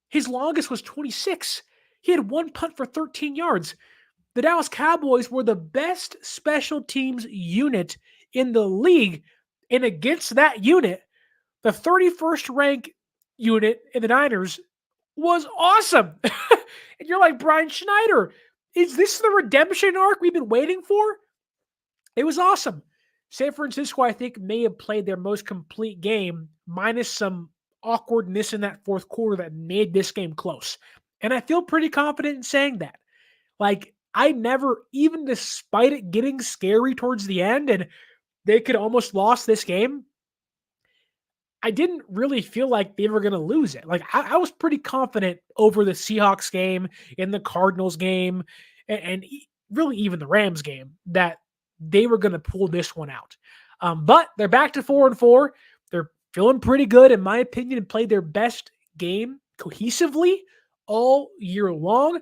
His longest was 26. He had 1 punt for 13 yards. The Dallas Cowboys were the best special teams unit in the league. And against that unit, the 31st ranked unit in the Niners was awesome. And you're like, Brian Schneider, is this the redemption arc we've been waiting for? It was awesome. San Francisco, I think, may have played their most complete game, minus some awkwardness in that fourth quarter that made this game close. And I feel pretty confident in saying that. I never, even despite it getting scary towards the end and they could almost lost this game, I didn't really feel like they were going to lose it. I was pretty confident over the Seahawks game, in the Cardinals game, and really even the Rams game, that they were going to pull this one out. But they're back to 4-4. They're feeling pretty good, in my opinion, and played their best game cohesively all year long.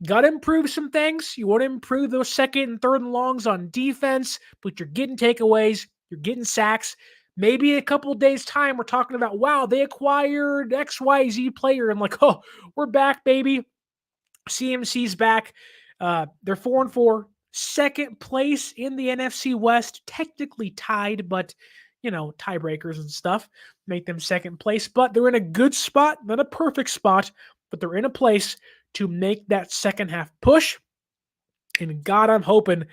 Got to improve some things. You want to improve those second and third and longs on defense, but you're getting takeaways, you're getting sacks. Maybe in a couple of days' time, we're talking about, wow, they acquired XYZ player. And oh, we're back, baby. CMC's back. They're 4-4. Second place in the NFC West, technically tied, but, tiebreakers and stuff, make them second place. But they're in a good spot, not a perfect spot, but they're in a place to make that second half push. And God, I'm hoping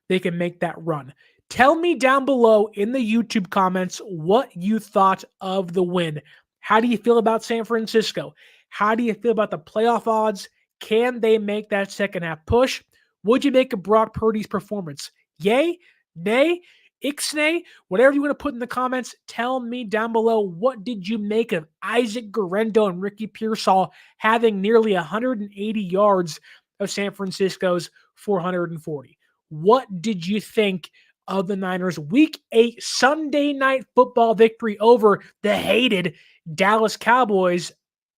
they can make that run. Tell me down below in the YouTube comments what you thought of the win. How do you feel about San Francisco? How do you feel about the playoff odds? Can they make that second half push? What'd you make of Brock Purdy's performance? Yay? Nay? Ixnay? Whatever you want to put in the comments, tell me down below, what did you make of Isaac Guerendo and Ricky Pearsall having nearly 180 yards of San Francisco's 440? What did you think of the Niners' Week 8 Sunday Night Football victory over the hated Dallas Cowboys?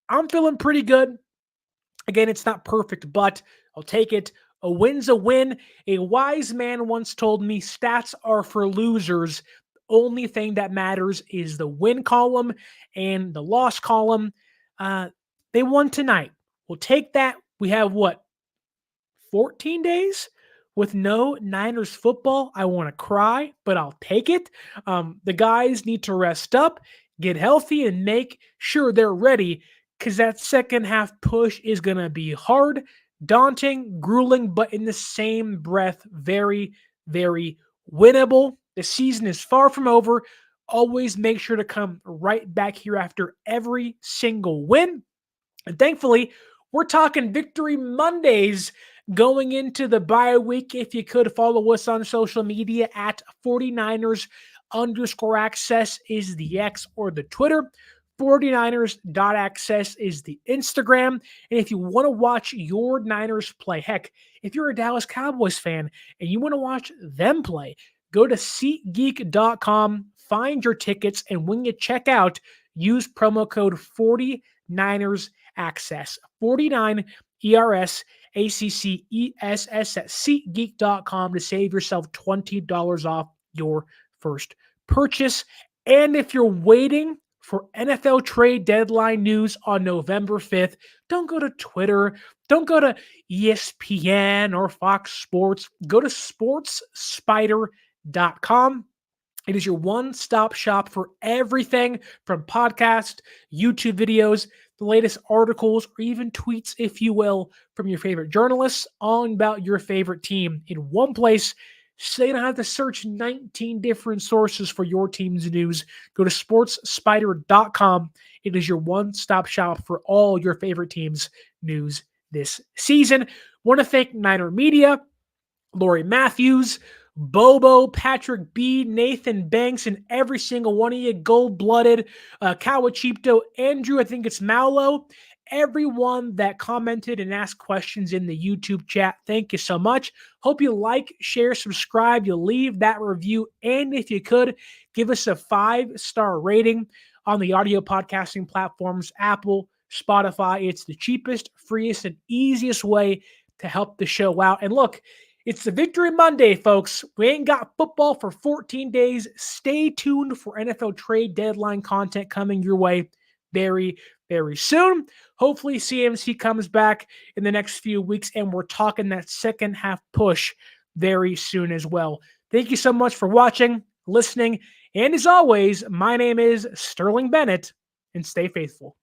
I'm feeling pretty good. Again, it's not perfect, but I'll take it. A win's a win. A wise man once told me stats are for losers. Only thing that matters is the win column and the loss column. They won tonight. We'll take that. We have 14 days with no Niners football? I want to cry, but I'll take it. The guys need to rest up, get healthy, and make sure they're ready, because that second half push is going to be hard, daunting, grueling, but in the same breath, very, very winnable. The season is far from over. Always make sure to come right back here after every single win. And thankfully, we're talking Victory Mondays going into the bye week. If you could follow us on social media at 49ers_access is the X or the Twitter. 49ers.access is the Instagram. And if you want to watch your Niners play, heck, if you're a Dallas Cowboys fan and you want to watch them play, go to SeatGeek.com, find your tickets, and when you check out, use promo code 49ERSAccess. 49 ERS ACCESS at SeatGeek.com to save yourself $20 off your first purchase. And if you're waiting for NFL trade deadline news on November 5th, don't go to Twitter, don't go to ESPN or Fox Sports. Go to SportsSpyder.com. It is your one-stop shop for everything from podcasts, YouTube videos, the latest articles, or even tweets, if you will, from your favorite journalists on about your favorite team in one place, so you don't have to search 19 different sources for your team's news. Go to SportsSpyder.com. It is your one-stop shop for all your favorite teams' news this season. Want to thank Niner Media, Lori Matthews, Bobo, Patrick B, Nathan Banks, and every single one of you, gold-blooded, Kawachipto, Andrew, I think it's Maulo, everyone that commented and asked questions in the YouTube chat. Thank you so much. Hope you like, share, subscribe. You leave that review. And if you could, give us a 5-star rating on the audio podcasting platforms, Apple, Spotify. It's the cheapest, freest, and easiest way to help the show out. And look, it's the Victory Monday, folks. We ain't got football for 14 days. Stay tuned for NFL trade deadline content coming your way very, very soon. Hopefully, CMC comes back in the next few weeks, and we're talking that second half push very soon as well. Thank you so much for watching, listening, and as always, my name is Sterling Bennett, and stay faithful.